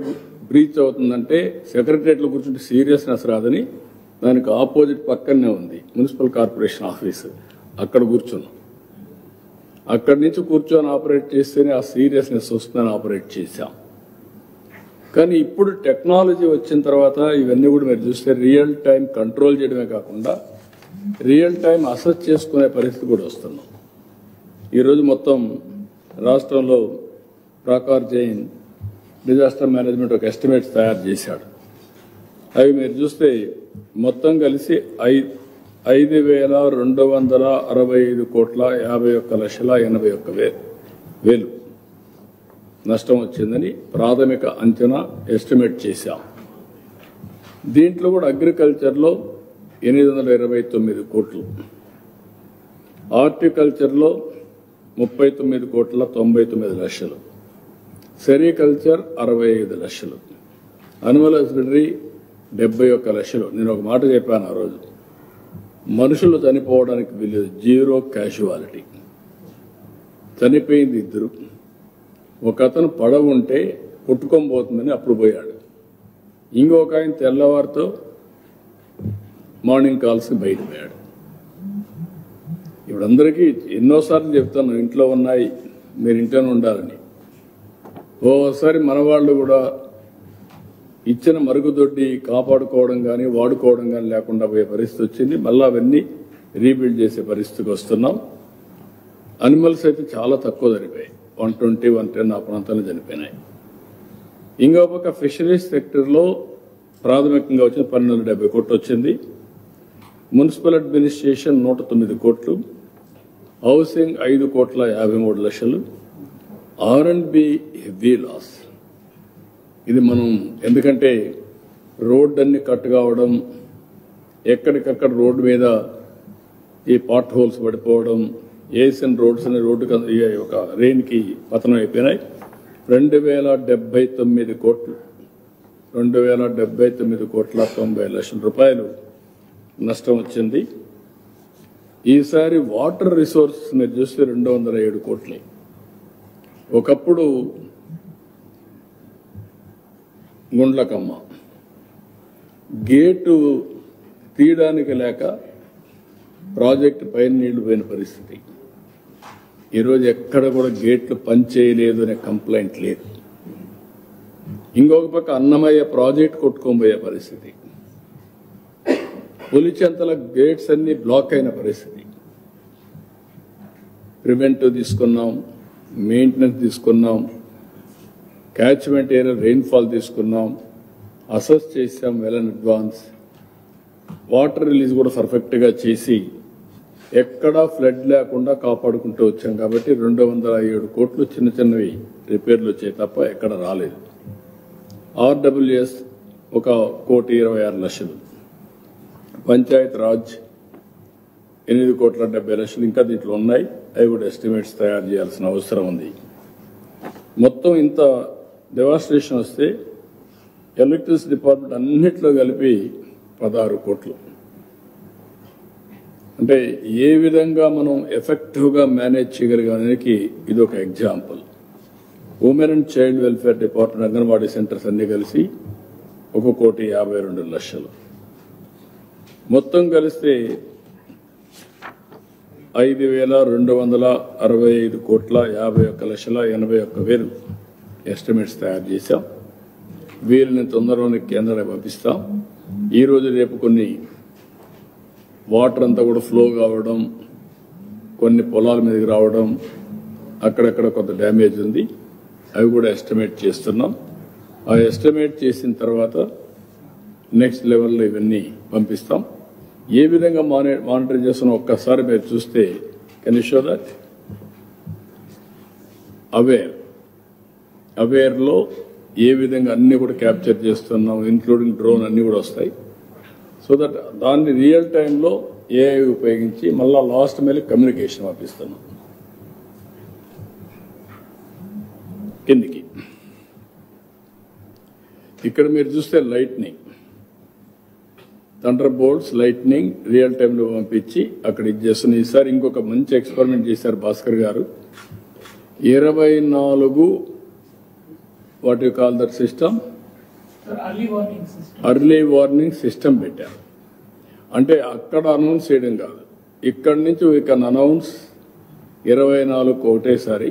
బ్రీచ్ అవుతుందంటే సెక్రటరియట్లో కూర్చుంటే సీరియస్నెస్ రాదని దానికి ఆపోజిట్ పక్కనే ఉంది మున్సిపల్ కార్పొరేషన్ ఆఫీస్. అక్కడ కూర్చున్నాం. అక్కడి నుంచి కూర్చొని ఆపరేట్ చేస్తేనే ఆ సీరియస్నెస్ వస్తుందని ఆపరేట్ చేశాం. కానీ ఇప్పుడు టెక్నాలజీ వచ్చిన తర్వాత ఇవన్నీ కూడా మీరు చూస్తే రియల్ టైం కంట్రోల్ చేయడమే కాకుండా రియల్ టైం అసెస్ చేసుకునే పరిస్థితి కూడా వస్తున్నాం. ఈరోజు మొత్తం రాష్ట్రంలో ప్రాకార్ జైన్ డిజాస్టర్ మేనేజ్మెంట్ ఒక ఎస్టిమేట్స్ తయారు చేశాడు. అవి మీరు చూస్తే మొత్తం కలిసి 5,265,51,81,81,000 నష్టం వచ్చిందని ప్రాథమిక అంచనా ఎస్టిమేట్ చేశాం. దీంట్లో కూడా అగ్రికల్చర్లో 829 కోట్లు, హార్టికల్చర్లో 39,99,00,000, సెరికల్చర్ 65 లక్షలు, అనిమల్ హస్బెండరీ 71 లక్షలు. నేను ఒక మాట చెప్పాను ఆ రోజు, మనుషులు చనిపోవడానికి వీలేదు, జీరో క్యాజువాలిటీ. చనిపోయింది 2. ఒక అతను పడవ ఉంటే కొట్టుకొని పోతుందని అప్పుడు పోయాడు. ఇంకొక ఆయన తెల్లవారితో మార్నింగ్ కాల్స్కి బయటపోయాడు. ఇప్పుడు అందరికీ ఎన్నోసార్లు చెప్తాను, ఇంట్లో ఉన్నాయి మీరు ఇంట్లోనే ఉండాలని. ఓసారి మన వాళ్ళు కూడా ఇచ్చిన మరుగుదొడ్డి కాపాడుకోవడం కానీ వాడుకోవడం కానీ లేకుండా పోయే పరిస్థితి వచ్చింది. మళ్ళీ అవన్నీ రీబిల్డ్ చేసే పరిస్థితికి వస్తున్నాం. అనిమల్స్ అయితే చాలా తక్కువ చనిపోయాయి, 120, 110 ఆ ప్రాంతాల్లో చనిపోయినాయి. ఇంకో పక్క ఫిషరీస్ సెక్టర్లో ప్రాథమికంగా వచ్చిన 1270 కోట్లు వచ్చింది. మున్సిపల్ అడ్మినిస్ట్రేషన్ 109 కోట్లు, హౌసింగ్ 5,53,00,000, R&B హెవీ లాస్. ఇది మనం ఎందుకంటే రోడ్డు అన్ని కట్ కావడం, ఎక్కడికక్కడ రోడ్డు మీద ఈ పాట్ హోల్స్ పడిపోవడం, ఏసిన రోడ్స్ అనే రోడ్డు ఒక రెయిన్కి పతనం అయిపోయినాయి. 2,079 కోట్లు, 2,079,90,00,000 రూపాయలు నష్టం వచ్చింది. ఈసారి వాటర్ రిసోర్సెస్ మీరు చూస్తే 207 కోట్లు. ఒకప్పుడు గుండ్లకమ్మ గేటు తీయడానికి లేక ప్రాజెక్టు పైన నీళ్లు పోయిన పరిస్థితి. ఈరోజు ఎక్కడ కూడా గేట్లు పనిచేయలేదు అనే కంప్లైంట్ లేదు. ఇంకొక పక్క అన్నమయ్య ప్రాజెక్ట్ కొట్టుకోబోయే పరిస్థితి, పులిచెంతల గేట్స్ అన్ని బ్లాక్ అయిన పరిస్థితి. ప్రివెంటివ్ తీసుకున్నాం, మెయింటెనెన్స్ తీసుకున్నాం, క్యాచ్మెంట్ ఏరియా రెయిన్ఫాల్ తీసుకున్నాం, అసెస్ చేసాం well in advance, water release కూడా పర్ఫెక్ట్గా చేసి ఎక్కడా ఫ్లడ్ లేకుండా కాపాడుకుంటూ వచ్చాం. కాబట్టి 207 కోట్లు చిన్న చిన్నవి రిపేర్లు వచ్చాయి తప్ప ఎక్కడ రాలేదు. ఆర్డబ్ల్యూఎస్ 1,26,00,000, పంచాయత్ రాజ్ 8,70,00,000 ఇంకా దీంట్లో ఉన్నాయి. అవి కూడా ఎస్టిమేట్స్ తయారు చేయాల్సిన అవసరం ఉంది. మొత్తం ఇంత డెవాస్ట్రేషన్ వస్తే ఎలక్ట్రిసిటీ డిపార్ట్మెంట్ అన్నిట్లో కలిపి 16 కోట్లు. అంటే ఏ విధంగా మనం ఎఫెక్టివ్గా మేనేజ్ చేయగలిగానికి ఇది ఒక example. Women and child welfare department anganwadi centres అన్ని కలిసి 1,52,00,000. మొత్తం కలిస్తే 5,265,51,81,000 ఎస్టిమేట్స్ తయారు చేశాం. వీరిని తొందరలోనే కేంద్రానికి పంపిస్తాం. ఈరోజు రేపు కొన్ని వాటర్ అంతా కూడా ఫ్లో కావడం, కొన్ని పొలాల మీదకి రావడం, అక్కడక్కడ కొంత డ్యామేజ్ ఉంది. అవి కూడా ఎస్టిమేట్ చేస్తున్నాం. ఆ ఎస్టిమేట్ చేసిన తర్వాత నెక్స్ట్ లెవెల్లో ఇవన్నీ పంపిస్తాం. ఏ విధంగా మానిటర్ చేస్తున్నా ఒక్కసారి మీరు చూస్తే కెన్ యూ షో దట్ అవేర్లో ఏ విధంగా అన్ని కూడా క్యాప్చర్ చేస్తున్నాం, ఇంక్లూడింగ్ డ్రోన్ అన్ని కూడా వస్తాయి. సో దట్ దాన్ని రియల్ టైంలో ఏఐ ఉపయోగించి మళ్ళా లాస్ట్ మళ్ళీ కమ్యూనికేషన్ పంపిస్తున్నాం. కిందికి ఇక్కడ మీరు చూస్తే lightning, thunder bolts lightning real టైంలో పంపించి అక్కడ ఇది చేస్తున్న. ఈసారి ఇంకొక మంచి ఎక్స్పెరిమెంట్ చేశారు భాస్కర్ గారు. 24 what you call that system, early warning system పెట్టారు. అంటే అక్కడ అనౌన్స్ చేయడం కాదు, ఇక్కడి నుంచి వీ కెన్ అనౌన్స్ 24 ఒకటేసారి.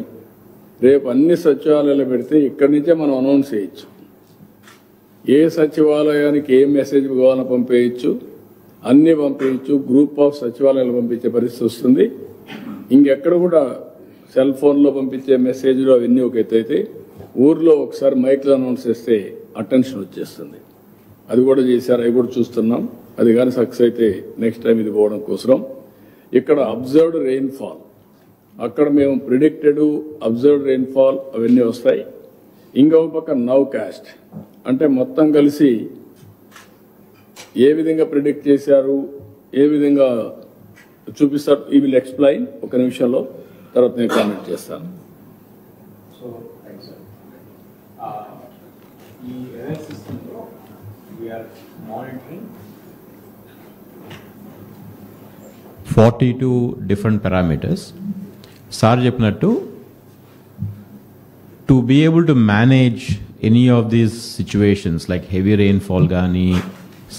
రేపు అన్ని సచివాలయాలు పెడితే ఇక్కడి నుంచే మనం అనౌన్స్ చేయొచ్చు. ఏ సచివాలయానికి ఏ మెసేజ్ కావాలని పంపేయచ్చు, అన్ని పంపేయచ్చు. గ్రూప్ ఆఫ్ సచివాలయాలు పంపించే పరిస్థితి వస్తుంది. ఇంకెక్కడ కూడా సెల్ ఫోన్లో పంపించే మెసేజ్లు అవన్నీ ఒక ఎత్తు అయితే ఊర్లో ఒకసారి మైక్లో అనౌన్స్ చేస్తే అటెన్షన్ వచ్చేస్తుంది. అది కూడా చేశారు, అవి కూడా చూస్తున్నాం. అది కానీ సక్సెస్ అయితే నెక్స్ట్ టైం ఇది పోవడం కోసం ఇక్కడ అబ్జర్వ్డ్ రెయిన్ఫాల్, అక్కడ మేము ప్రిడిక్టెడ్ అబ్జర్వ్డ్ రెయిన్ఫాల్ అవన్నీ వస్తాయి. ఇంకొక పక్క నవ్ కాస్ట్ అంటే మొత్తం కలిసి ఏ విధంగా ప్రిడిక్ట్ చేశారు, ఏ విధంగా చూపిస్తారు. ఈ విల్ ఎక్స్ప్లెయిన్ ఒక నిమిషంలో, తర్వాత నేను కామెంట్ చేస్తాను. సో ఈ ఎర్రర్ సిస్టంలో we're monitoring 42 different parameters. Sir చెప్పినట్టు to be able to manage any of these situations like heavy rainfall కానీ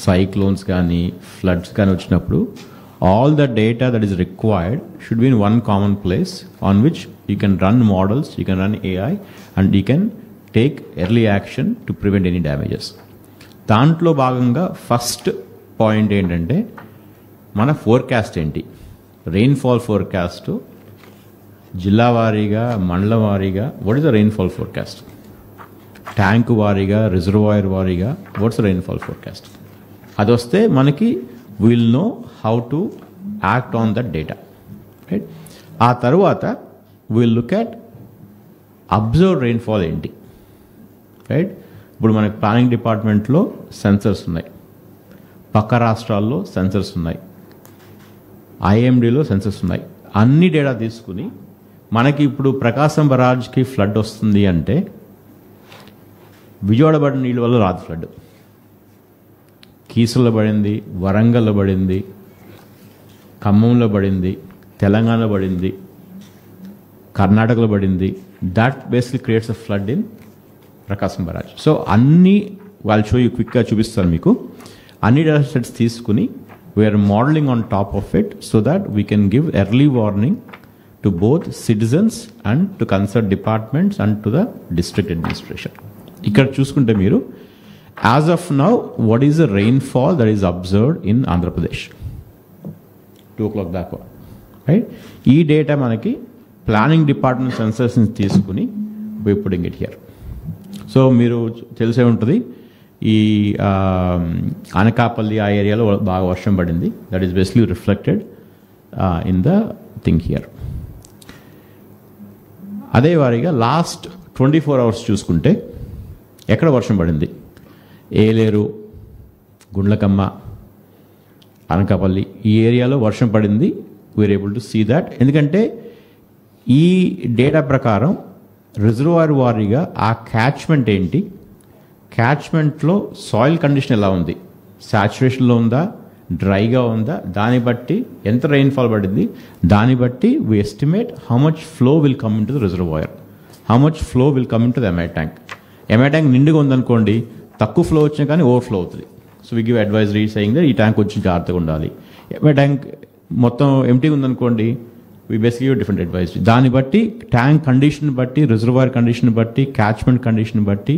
cyclones కానీ floods కానీ వచ్చినప్పుడు all the data that is required should be in one common place on which you can run models, you can run AI and you can take early action to prevent any damages. దాంట్లో భాగంగా first point ఏంటంటే మన forecast ఏంటి, rainfall forecast జిల్లా వారీగా, మండల వారీగా, what is the rainfall forecast, tank వారీగా, రిజర్వాయర్ వారీగా, వాట్స్ ద రెయిన్ఫాల్ ఫోర్కాస్ట్. అది వస్తే మనకి will know how to act on that data, right. ఆ తర్వాత will look at observe rainfall ఏంటి, రైట్. ఇప్పుడు మనకి ప్లానింగ్ డిపార్ట్మెంట్లో సెన్సర్స్ ఉన్నాయి, పక్క రాష్ట్రాల్లో సెన్సర్స్ ఉన్నాయి, ఐఎండీలో సెన్సర్స్ ఉన్నాయి. అన్ని డేటా తీసుకుని మనకి ఇప్పుడు ప్రకాశం బరాజ్కి ఫ్లడ్ వస్తుంది అంటే విజయవాడ పడిన నీళ్ళ వల్ల రాదు ఫ్లడ్, కీసులో పడింది, వరంగల్లో పడింది, ఖమ్మంలో పడింది, తెలంగాణలో పడింది, కర్ణాటకలో పడింది. That basically creates a flood in Prakasam barrage. So అన్ని వాళ్ళు షో క్విక్గా చూపిస్తారు మీకు. అన్ని డేటా సెట్స్ తీసుకుని we're modelling on top of it so that we can give early warning to both citizens and to concern departments and to the district administration. ఇక్కడ చూసుకుంటే మీరు as of now what is the rainfall that is observed in Andhra Pradesh 2 o'clock దాకా, right. ఈ data మనకి planning department sensors తీసుకుని we putting it here. So మీరు తెలిసే ఉంటుంది ఈ అనకాపల్లి ఆ ఏరియాలో బాగా వర్షం పడింది. That is basically reflected in the thing here. అదే వారీగా లాస్ట్ 24 hours చూసుకుంటే ఎక్కడ వర్షం పడింది, ఏలేరు, గుండ్లకమ్మ, అనకాపల్లి ఈ ఏరియాలో వర్షం పడింది. We're able to see that. ఎందుకంటే ఈ డేటా ప్రకారం రిజర్వాయర్ వారీగా ఆ క్యాచ్మెంట్ ఏంటి, క్యాచ్మెంట్లో సాయిల్ కండిషన్ ఎలా ఉంది, సాచురేషన్లో ఉందా, డ్రైగా ఉందా, దాన్ని బట్టి ఎంత రెయిన్ఫాల్ పడింది, దాన్ని బట్టి we estimate how much flow will come in to the reservoir, how much flow will come in to the MI tank. MI tank నిండుగా ఉందనుకోండి, తక్కువ ఫ్లో వచ్చినా కానీ ఓవర్ఫ్లో అవుతుంది. So we give advisory saying that ఈ tank కొంచెం జాగ్రత్తగా ఉండాలి. ఎంఐ ట్యాంక్ మొత్తం ఎంటీగా ఉందనుకోండి, వీ బేసిక్లీ డిఫరెంట్ అడ్వైజరీ. దాన్ని బట్టి ట్యాంక్ కండిషన్ బట్టి, రిజర్వాయర్ కండిషన్ బట్టి, క్యాచ్మెంట్ కండిషన్ బట్టి,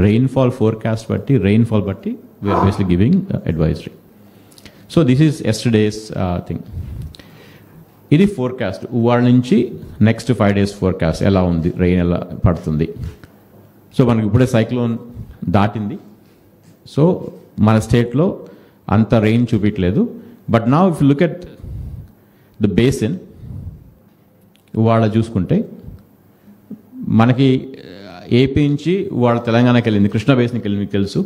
రెయిన్ఫాల్ ఫోర్కాస్ట్ బట్టి, రెయిన్ఫాల్ బట్టి we're basically giving advisory. So this is yesterday's thing. ఇది ఫోర్కాస్ట్. వాళ్ళ నుంచి నెక్స్ట్ 5 days ఫోర్కాస్ట్ ఎలా ఉంది, రెయిన్ ఎలా పడుతుంది. సో మనకి ఇప్పుడే సైక్లోన్ దాటింది. సో మన స్టేట్లో అంత రెయిన్ చూపించలేదు. But now if look at the basin వాళ్ళ చూసుకుంటే మనకి ఏపీ నుంచి వాళ్ళ తెలంగాణకి వెళ్ళింది, కృష్ణా బేసిన్కి వెళ్ళింది, మీకు తెలుసు.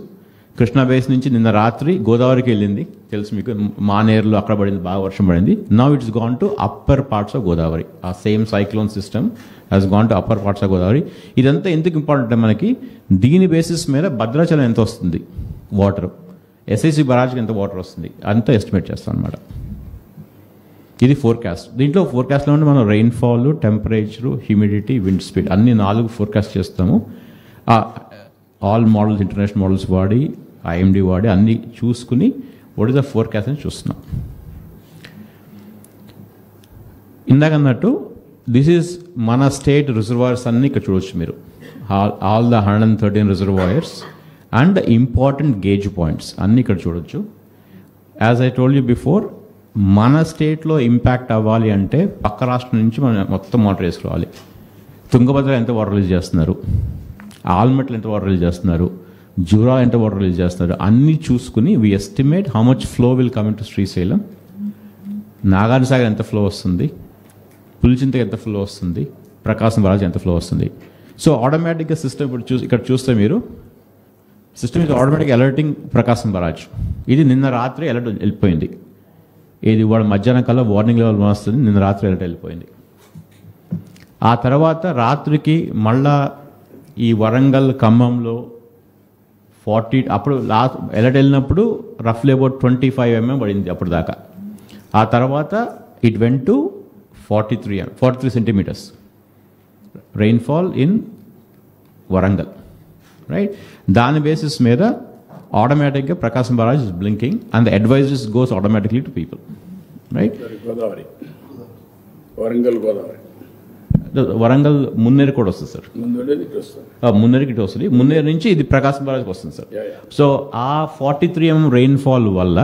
కృష్ణా బేసిన్ నుంచి నిన్న రాత్రి గోదావరికి వెళ్ళింది, తెలుసు మీకు. మానేరులో అక్కడ పడింది, బాగా వర్షం పడింది. Now it's gone to upper parts of Godavari. ఆ same cyclone system has gone to upper parts of Godavari. ఇదంతా ఎందుకు ఇంపార్టెంట్ అంటే మనకి దీని బేసిస్ మీద భద్రాచలం ఎంత వస్తుంది వాటర్, ఎస్ఐసి బరాజ్కి ఎంత వాటర్ వస్తుంది అంతా ఎస్టిమేట్ చేస్తాం అనమాట. ఇది ఫోర్కాస్ట్. దీంట్లో ఫోర్కాస్ట్లో ఉంటే మనం rainfall, temperature, humidity, wind speed అన్ని 4 ఫోర్కాస్ట్ చేస్తాము. ఆల్ మోడల్స్, ఇంటర్నేషనల్ మోడల్స్ వాడి, ఐఎండి వాడి అన్ని చూసుకుని వాట్ ఇస్ ద ఫోర్కాస్ట్ అని చూస్తున్నాం. ఇందాక అన్నట్టు దిస్ ఈజ్ మన స్టేట్ రిజర్వాయర్స్ అన్ని ఇక్కడ చూడవచ్చు మీరు. All the 113 reservoirs and important gauge points అన్ని ఇక్కడ చూడొచ్చు. As I told you before, మన స్టేట్లో ఇంపాక్ట్ అవ్వాలి అంటే పక్క రాష్ట్రం నుంచి మనం మొత్తం వాటర్ వేసుకోవాలి. తుంగభద్ర ఎంత వాటర్ రిలీజ్ చేస్తున్నారు, ఆల్మట్లు ఎంత వాటర్ రిలీజ్ చేస్తున్నారు, జూరా ఎంత వాటర్ రిలీజ్ చేస్తున్నారు, అన్నీ చూసుకుని we estimate how much flow will come in to Srisailam, Nagarjuna Sagar ఎంత ఫ్లో వస్తుంది, పులిచింతకి ఎంత ఫ్లో వస్తుంది, ప్రకాశం బరాజ్ ఎంత ఫ్లో వస్తుంది. సో ఆటోమేటిక్గా సిస్టమ్ ఇప్పుడు ఇక్కడ చూస్తే మీరు సిస్టమ్ ఇది ఆటోమేటిక్ అలర్టింగ్ ప్రకాశం బరాజ్. ఇది నిన్న రాత్రి అలర్ట్ వెళ్ళిపోయింది. ఇది వాడు మధ్యాహ్నం కల్లా వార్నింగ్ లెవెల్ వస్తుంది, నిన్న రాత్రి అలర్ట్ వెళ్ళిపోయింది. ఆ తర్వాత రాత్రికి మళ్ళా ఈ వరంగల్ ఖమ్మంలో 40 అప్పుడు లాస్ట్ అలర్ట్ వెళ్ళినప్పుడు రఫ్లీ అబౌట్ 25 mm పడింది అప్పుడు దాకా. ఆ తర్వాత it went to 43 centimetres rainfall in Warangal, right? దాని బేసిస్ మీద ఆటోమేటిక్గా Prakasam barrage is blinking and the advises goes automatically to people, right? Godavari, Warangal Godavari, Warangal Munneru కూడా వస్తుంది సార్, మున్నేరుకి ఇటు వస్తుంది, మున్నేరు నుంచి ఇది ప్రకాశం బరాజ్కి వస్తుంది సార్. సో ఆ 43 mm రెయిన్ఫాల్ వల్ల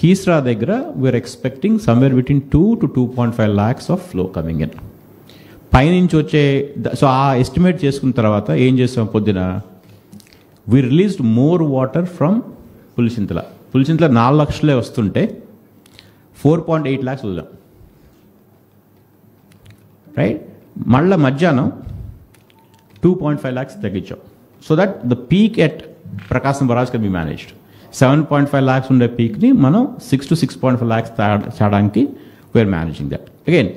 కీస్రా దగ్గర we're expecting somewhere between 2 to 2.5 lakhs of flow coming in. పైనుంచి వచ్చే సో ఆ ఎస్టిమేట్ చేసుకున్న తర్వాత ఏం చేసాం, పొద్దున we released more water from Pulichintala 4 లక్షలే వస్తుంటే 4.8 lakhs వదిలాం, రైట్? మళ్ళీ మధ్యాహ్నం 2.5 lakhs తగ్గించాం. So that the peak at Prakasam barrage can be managed. 7.5 lakhs ఉండే పీక్ని మనం 6 to 6.5 lakhs చేయడానికి we're managing that. Again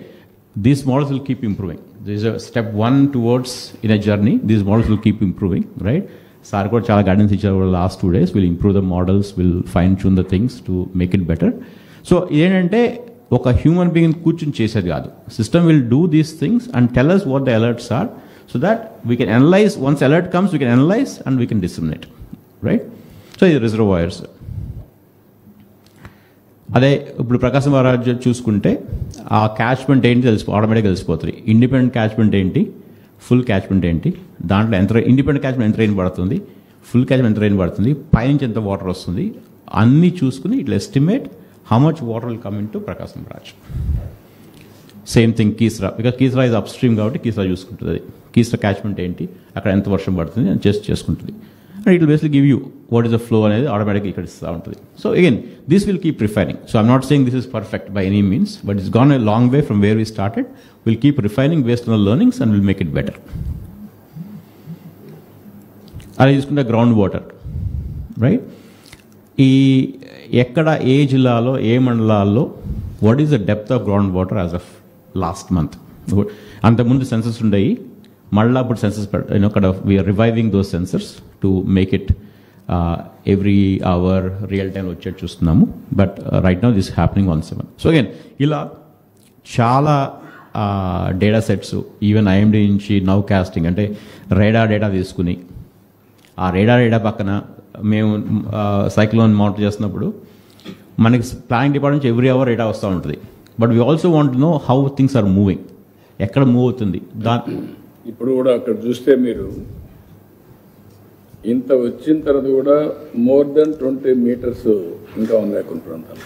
these models will keep improving. This is a step 1 towards in a journey. These models will keep improving, right? Sir ko chala guidance icharu over the last 2 days. We'll improve the models, we'll fine tune the things to make it better. So ఏంటంటే ఒక human being కూర్చుని చేసేది కాదు. System will do these things and tell us what the alerts are so that we can analyze. Once alert comes, we can analyze and we can disseminate, right? So the reservoirs. అదే ఇప్పుడు ప్రకాశం barrage చూసుకుంటే ఆ catchment ఏంటి ఆటోమేటిక్గా తెలిసిపోతుంది. Independent catchment ఏంటి, full catchment ఏంటి, దాంట్లో ఎంత ఇండిపెండెంట్ క్యాచ్మెంట్ ఎంత రెయిన్ పడుతుంది, ఫుల్ క్యాచ్మెంట్ ఎంత రెయిన్ పడుతుంది, పైనుంచి ఎంత వాటర్ వస్తుంది, అన్నీ చూసుకుని ఇట్లా estimate how much water will come in to Prakasam barrage. Same thing Keesara, because Keesara is up stream కాబట్టి కీస్రా చూసుకుంటుంది. అది కీస్రా క్యాచ్మెంట్ ఏంటి, అక్కడ ఎంత వర్షం పడుతుంది అని చేసుకుంటుంది. And it will basically give you what is the flow అనేది ఆటోమేటిక్గా ఇక్కడ ఇస్తూ ఉంటుంది. So again this will keep refining. So I'm not saying this is perfect by any means, but it's gone a long way from where we started. Will keep refining based on the learnings and will make it better. అలా చూసుకుంటే ground water, right? ఈ ఎక్కడ ఏ జిల్లాలో ఏ మండలాల్లో what is the depth of ground water as of last month. అంతకుముందు census ఉండేవి, మళ్ళీ అప్పుడు సెన్సస్ ఇక్కడ we're reviving those sensors to make it every hour real time వచ్చేట్టు చూస్తున్నాము. But right now this happening on 7. So again ఇలా చాలా data sets, even IMD నుంచి నౌ కాస్టింగ్ అంటే రేడార్ డేటా తీసుకుని ఆ రేడార్ డేటా పక్కన మేము సైక్లోన్ మానిటర్ చేస్తున్నప్పుడు మనకి ప్లానింగ్ డిపార్ట్మెంట్ నుంచి ఎవ్రీ అవర్ డేటా వస్తూ ఉంటుంది. But we also want to know how things are moving, ఎక్కడ మూవ్ అవుతుంది. ఇప్పుడు కూడా అక్కడ చూస్తే మీరు ఇంత వచ్చిన తర్వాత కూడా మోర్ దెన్ 20 meters ఇంకా ఉన్నాయి కొన్ని ప్రాంతాలు.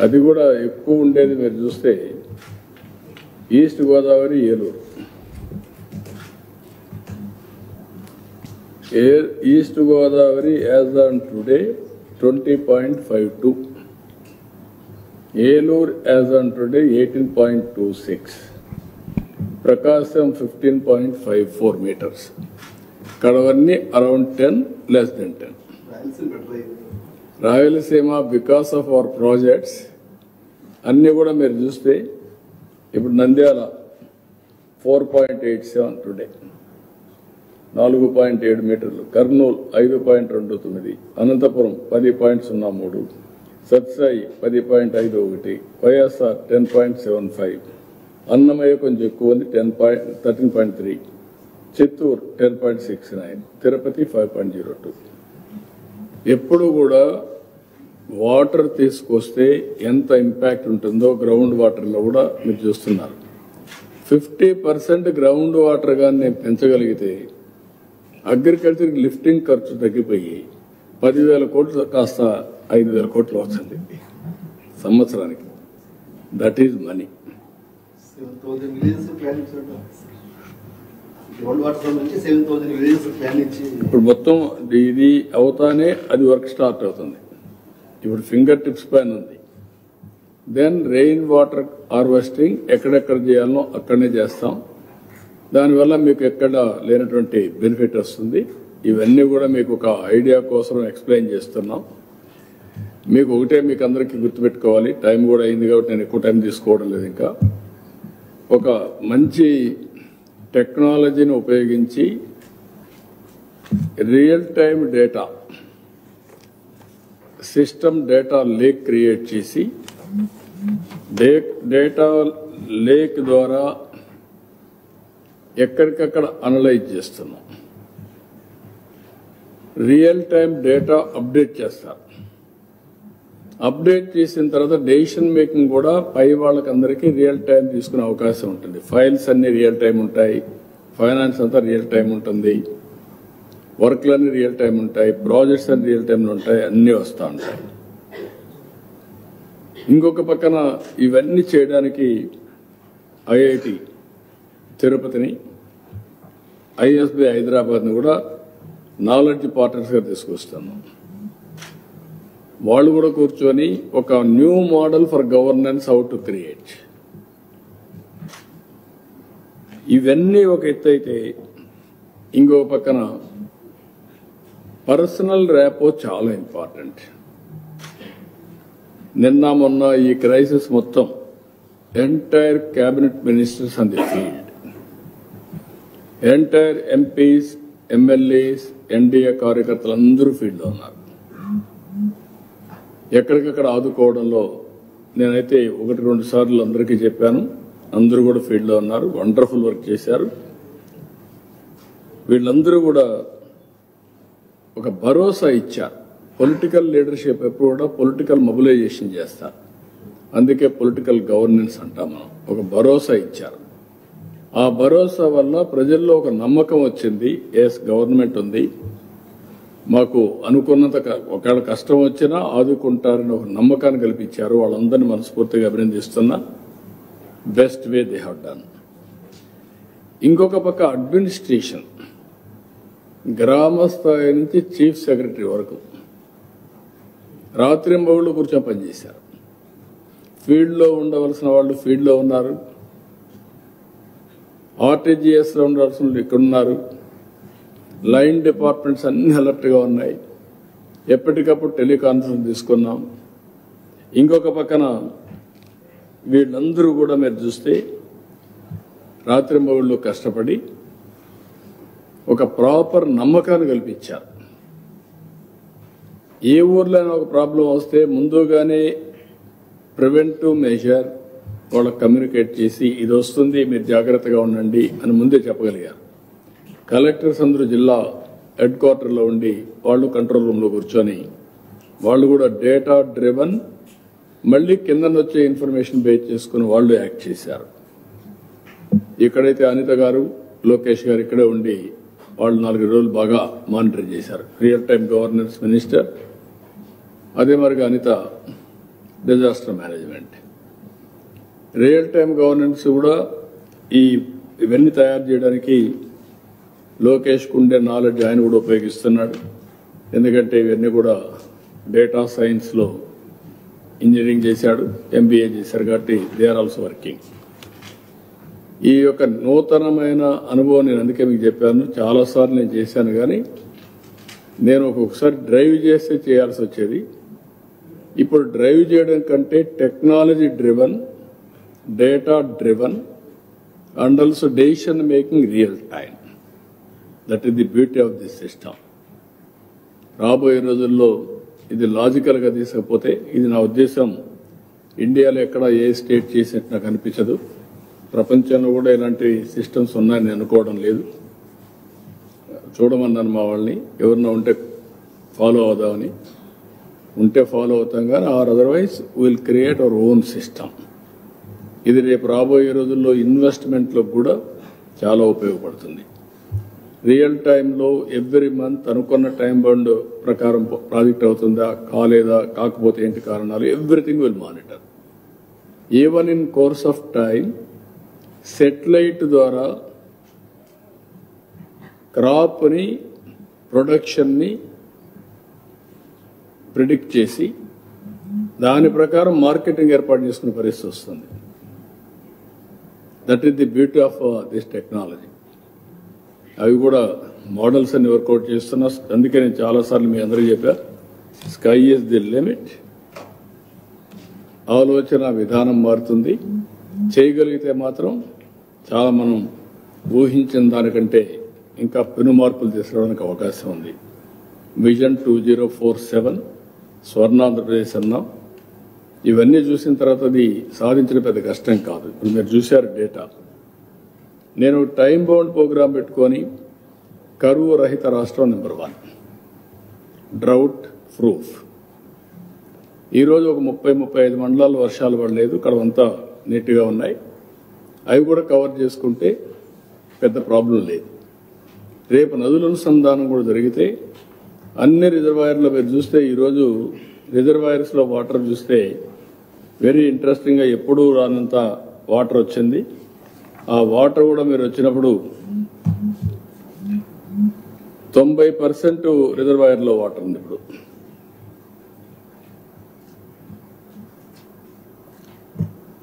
అది కూడా ఎక్కువ ఉండేది మీరు చూస్తే East Godavari, Eluru. East Godavari as on today 20.52, Eluru as on today 18.26, Prakasam 15.54 meters. కడవన్నీ around 10, less than 10. Rayalaseema because of our projects అన్నీ కూడా మీరు చూస్తే ఇప్పుడు Nandyal 4.87 today, 4.7 meters. Kurnool 5.29, Anantapur 10.03, Satsai 10.51, YSR 10.75, Annamayya కొంచెం ఎక్కువ ఉంది 13.3, చిత్తూరు 10.69, తిరుపతి 5.02. ఎప్పుడు కూడా వాటర్ తీసుకొస్తే ఎంత ఇంపాక్ట్ ఉంటుందో గ్రౌండ్ వాటర్లో కూడా మీరు చూస్తున్నారు. 50% గ్రౌండ్ వాటర్ కానీ నేను పెంచగలిగితే అగ్రికల్చర్ లిఫ్టింగ్ ఖర్చు తగ్గిపోయి 10,000 కోట్లు కాస్త 5,000 కోట్లు వస్తుంది సంవత్సరానికి. That is money. Ground water సంబంధించి 7,000 విలేజెస్ ప్లాన్ ఇచ్చి ఇప్పుడు మొత్తం ఇది అవుతానే అది వర్క్ స్టార్ట్ అవుతుంది. ఇప్పుడు ఫింగర్ టిప్స్ పైన ఉంది. దెన్ రెయిన్ వాటర్ హార్వెస్టింగ్ ఎక్కడెక్కడ చేయాలనో అక్కడనే చేస్తాం. దానివల్ల మీకు ఎక్కడ లేనటువంటి బెనిఫిట్ వస్తుంది. ఇవన్నీ కూడా మీకు ఒక ఐడియా కోసం ఎక్స్ప్లెయిన్ చేస్తున్నాం. మీకు ఒకటే మీకు అందరికీ గుర్తుపెట్టుకోవాలి, టైం కూడా అయింది కాబట్టి నేను ఎక్కువ టైం తీసుకోవడం లేదు. ఇంకా ఒక మంచి టెక్నాలజీని ఉపయోగించి real time data system data lake create చేసి డేటా లేక్ ద్వారా ఎక్కడికక్కడ అనలైజ్ చేస్తున్నాం. రియల్ టైం డేటా అప్డేట్ చేస్తారు. అప్డేట్ చేసిన తర్వాత డెసిషన్ మేకింగ్ కూడా పై వాళ్ళకందరికీ రియల్ టైం తీసుకునే అవకాశం ఉంటుంది. ఫైల్స్ అన్ని రియల్ టైం ఉంటాయి, ఫైనాన్స్ అంతా రియల్ టైం ఉంటుంది, వర్క్లన్నీ రియల్ టైం ఉంటాయి, ప్రాజెక్ట్స్ అన్ని రియల్ టైంలో ఉంటాయి, అన్నీ వస్తూ ఉంటాయి. ఇంకొక పక్కన ఇవన్నీ చేయడానికి ఐఐటి తిరుపతిని, ఐఎస్బి హైదరాబాద్ని కూడా నాలెడ్జ్ పార్ట్నర్స్గా తీసుకొస్తున్నాం. వాళ్ళు కూడా కూర్చొని ఒక new model for governance how to create. ఇవన్నీ ఒక ఎత్తు అయితే, ఇంకొక పక్కన పర్సనల్ ర్యాపో చాలా ఇంపార్టెంట్. నిన్న మొన్న ఈ క్రైసిస్ మొత్తం entire cabinet ministers on the field, entire MPs, MLAs, NDA కార్యకర్తలు అందరూ ఫీల్డ్లో ఉన్నారు. ఎక్కడికక్కడ ఆదుకోవడంలో నేనైతే 1-2 సార్లు అందరికీ చెప్పాను. అందరూ కూడా ఫీల్డ్లో ఉన్నారు, వండర్ఫుల్ వర్క్ చేశారు. వీళ్ళందరూ కూడా ఒక భరోసా ఇచ్చారు. పొలిటికల్ లీడర్షిప్ ఎప్పుడు కూడా పొలిటికల్ మొబిలైజేషన్ చేస్తారు. అందుకే పొలిటికల్ గవర్నెన్స్ అంటాం మనం. ఒక భరోసా ఇచ్చారు. ఆ భరోసా వల్ల ప్రజల్లో ఒక నమ్మకం వచ్చింది. ఎస్, గవర్నమెంట్ ఉంది, మాకు అనుకున్నంత ఒకవేళ కష్టం వచ్చినా ఆదుకుంటారని ఒక నమ్మకాన్ని కల్పించారు. వాళ్ళందరినీ మనస్ఫూర్తిగా అభినందిస్తున్నా. Best way they have done. ఇంకొక పక్క అడ్మినిస్ట్రేషన్, గ్రామ స్థాయి నుంచి చీఫ్ సెక్రటరీ వరకు రాత్రింబవళ్లు కూర్చొని పనిచేశారు. ఫీల్డ్లో ఉండవలసిన వాళ్ళు ఫీల్డ్లో ఉన్నారు, ఆర్టీజీఎస్లో ఉండవలసిన వాళ్ళు ఇక్కడున్నారు, లైన్ డిపార్ట్మెంట్స్ అన్ని అలర్ట్గా ఉన్నాయి. ఎప్పటికప్పుడు టెలికాన్ఫరెన్స్ తీసుకున్నాం. ఇంకొక పక్కన వీళ్ళందరూ కూడా మీరు చూస్తే రాత్రింబవళ్లు కష్టపడి ఒక ప్రాపర్ నమ్మకాన్ని కల్పించారు. ఏ ఊర్లో ఒక ప్రాబ్లం వస్తే ముందుగానే ప్రివెంటివ్ మెజర్ వాళ్ళకి కమ్యూనికేట్ చేసి ఇది వస్తుంది మీరు జాగ్రత్తగా ఉండండి అని ముందే చెప్పగలిగారు. కలెక్టర్స్ అందరూ జిల్లా హెడ్ క్వార్టర్లో ఉండి వాళ్ళు కంట్రోల్ రూమ్లో కూర్చొని వాళ్ళు కూడా డేటా డ్రివన్, మళ్ళీ కిందనొచ్చే ఇన్ఫర్మేషన్ బేస్ చేసుకుని వాళ్ళు యాక్ట్ చేశారు. ఇక్కడైతే అనిత గారు, లోకేష్ గారు ఇక్కడే ఉండి వాళ్ళు 4 రోజులు బాగా మానిటర్ చేశారు. రియల్ టైం గవర్నెన్స్ మినిస్టర్, అదే మరిగా Anitha disaster management. Real time governance కూడా ఇవన్నీ తయారు చేయడానికి లోకేష్ కుండే నాలెడ్జ్ ఆయన కూడా ఉపయోగిస్తున్నాడు. ఎందుకంటే ఇవన్నీ కూడా డేటా సైన్స్లో ఇంజనీరింగ్ చేశాడు, ఎంబీఏ చేశారు కాబట్టి దే ఆర్ ఆల్సో వర్కింగ్. ఈ యొక్క నూతనమైన అనుభవం నేను అందుకే మీకు చెప్పాను. చాలాసార్లు నేను చేశాను, కానీ నేను ఒక్కొక్కసారి డ్రైవ్ చేస్తే చేయాల్సి వచ్చేది. ఇప్పుడు డ్రైవ్ చేయడం కంటే technology driven, data driven and also decision making real time. That is the beauty of this system. రాబోయే రోజుల్లో ఇది లాజికల్గా తీసుకపోతే, ఇది నా ఉద్దేశం ఇండియాలో ఎక్కడ ఏ స్టేట్ చేసినట్టు నాకు అనిపించదు. ప్రపంచంలో కూడా ఇలాంటి సిస్టమ్స్ ఉన్నాయని అనుకోవడం లేదు. చూడమన్నాను మా వాళ్ళని, ఎవరన్నా ఉంటే ఫాలో అవుదామని. ఉంటే ఫాలో అవుతాం, కానీ or otherwise will create our own system. ఇది రేపు రాబోయే రోజుల్లో ఇన్వెస్ట్మెంట్లో కూడా చాలా ఉపయోగపడుతుంది. రియల్ టైంలో ఎవ్రీ మంత్ అనుకున్న టైం బౌండ్ ప్రకారం ప్రాజెక్ట్ అవుతుందా, కాలేదా, కాకపోతే ఏంటి కారణాలు, everything will monitor. Even in course of time satellite ద్వారా క్రాప్ని ప్రొడక్షన్ని ప్రిడిక్ట్ చేసి దాని ప్రకారం మార్కెటింగ్ ఏర్పాటు చేసుకునే పరిస్థితి వస్తుంది. That is the beauty of this technology. అవి కూడా మోడల్స్ అన్ని వర్కౌట్ చేస్తున్నా. అందుకే నేను చాలాసార్లు మీ అందరికీ చెప్పా, స్కై ఈజ్ ది లిమిట్. ఆలోచన విధానం మారుతుంది. చేయగలిగితే మాత్రం చాలా మనం ఊహించిన దానికంటే ఇంకా పెను మార్పులు తీసుకురావడానికి అవకాశం ఉంది. విజన్ 2047 స్వర్ణాంధ్రప్రదేశ్ అన్నాం. ఇవన్నీ చూసిన తర్వాత అది సాధించడం పెద్ద కష్టం కాదు. ఇప్పుడు మీరు చూశారు డేటా. నేను టైం బౌండ్ ప్రోగ్రాం పెట్టుకొని కరువు రహిత రాష్ట్రం నెంబర్ 1, డ్రౌట్ ప్రూఫ్. ఈరోజు ఒక 30-35 మండలాలు వర్షాలు పడలేదు, కడవంతా నీట్గా ఉన్నాయి. అవి కూడా కవర్ చేసుకుంటే పెద్ద ప్రాబ్లం లేదు. రేపు నదుల అనుసంధానం కూడా జరిగితే అన్ని రిజర్వాయర్లో మీరు చూస్తే ఈరోజు రిజర్వాయర్స్లో వాటర్ చూస్తే వెరీ ఇంట్రెస్టింగ్గా ఎప్పుడూ రానంత వాటర్ వచ్చింది. ఆ వాటర్ కూడా మీరు వచ్చినప్పుడు 90% రిజర్వాయర్లో వాటర్ ఉంది. ఇప్పుడు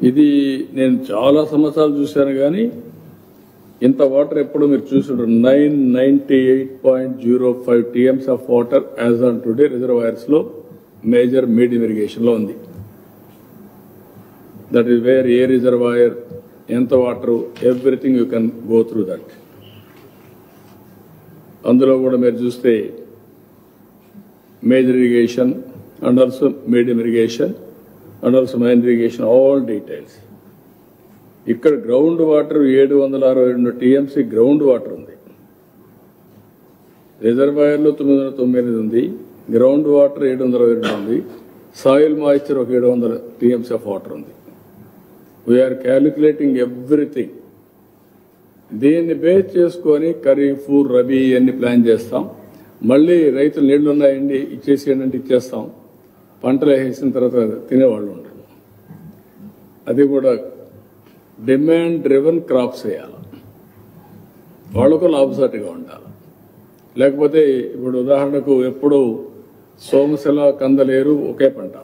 ఇది నేను చాలా సంవత్సరాలు చూశాను కానీ ఇంత వాటర్ ఎప్పుడు మీరు చూసుంటారు. 998.05 TMs of water as on today reservoirs లో మేజర్ మీడియం ఇరిగేషన్ లో ఉంది. దట్ ఈస్ వేర్ ఏ రిజర్వాయర్ ఎంత water everything you can go through that. అందులో కూడా మీరు చూస్తే major irrigation and also medium irrigation and also minor irrigation, all details. ఇక్కడ ground water 762 TMC ground water ఉంది. రిజర్వాయర్లో 998 ఉంది, గ్రౌండ్ వాటర్ 722 ఉంది, సాయిల్ మాయిశ్చర్ ఒక 700 TMC ఆఫ్ వాటర్ ఉంది. We're calculating everything. దీన్ని బేస్ చేసుకొని ఖరీఫ్, రబీ అన్ని ప్లాన్ చేస్తాం. మళ్ళీ రైతులు నీళ్లు ఉన్నాయండి ఇచ్చేసేయండి అంటే ఇచ్చేస్తాం. పంటలు వేసిన తర్వాత తినేవాళ్ళు ఉండరు. అది కూడా డిమాండ్ డ్రివెన్ క్రాప్స్ వేయాలి, వాళ్ళకు లాభసాటిగా ఉండాలి. లేకపోతే ఇప్పుడు ఉదాహరణకు ఎప్పుడు సోమశిల, కందలేరు ఒకే పంట,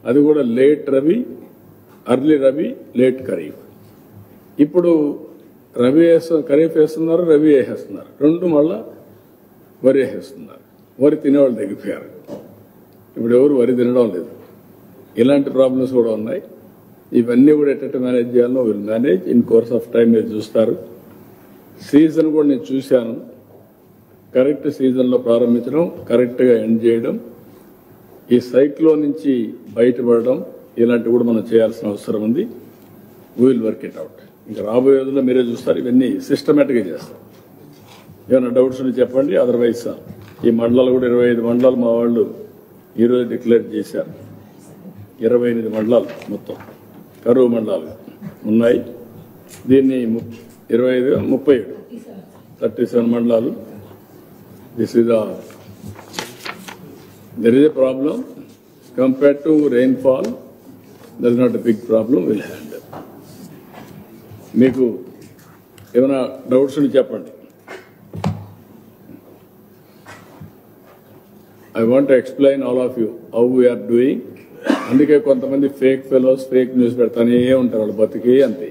అది కూడా late rabi, early rabi, late kharif. ఇప్పుడు రబీ ఖరీఫ్ వేస్తున్నారు, రబీ వేసేస్తున్నారు, రెండు మళ్ళా వరి వేసేస్తున్నారు. వరి తినేవాళ్ళు తగ్గిపోయారు, ఇప్పుడు ఎవరు వరి తినడం లేదు. ఇలాంటి ప్రాబ్లమ్స్ కూడా ఉన్నాయి. ఇవన్నీ కూడా ఎట్ట మేనేజ్ చేయాలో will manage in course of time. మీరు చూస్తారు. సీజన్ కూడా నేను చూశాను. కరెక్ట్ సీజన్లో ప్రారంభించడం, కరెక్ట్గా ఎండ్ చేయడం, ఈ సైక్లోన్ నుంచి బయటపడడం, ఇలాంటివి కూడా మనం చేయాల్సిన అవసరం ఉంది. We will work it out. ఇంకా రాబోయే రోజుల్లో మీరే చూస్తారు. ఇవన్నీ సిస్టమేటిక్గా చేస్తాం. ఏమైనా డౌట్స్ ఉంటే చెప్పండి. అదర్వైజ్ ఈ మండలాలు కూడా 25 మండలాలు మా వాళ్ళు ఈరోజు డిక్లేర్ చేశారు. 28 మండలాలు మొత్తం కరువు మండలాలు ఉన్నాయి. దీన్ని 37 మండలాలు. This is there is a problem compared to rainfall. That is not a big problem. Will handle. మీకు ఏమైనా డౌట్స్ ఉంటే చెప్పండి. I want to explain all of you how we are doing. అందుకే కొంతమంది ఫేక్ ఫెలోస్ ఫేక్ న్యూస్ పెడతానే ఉంటారు, వాళ్ళు బతికే అంతే.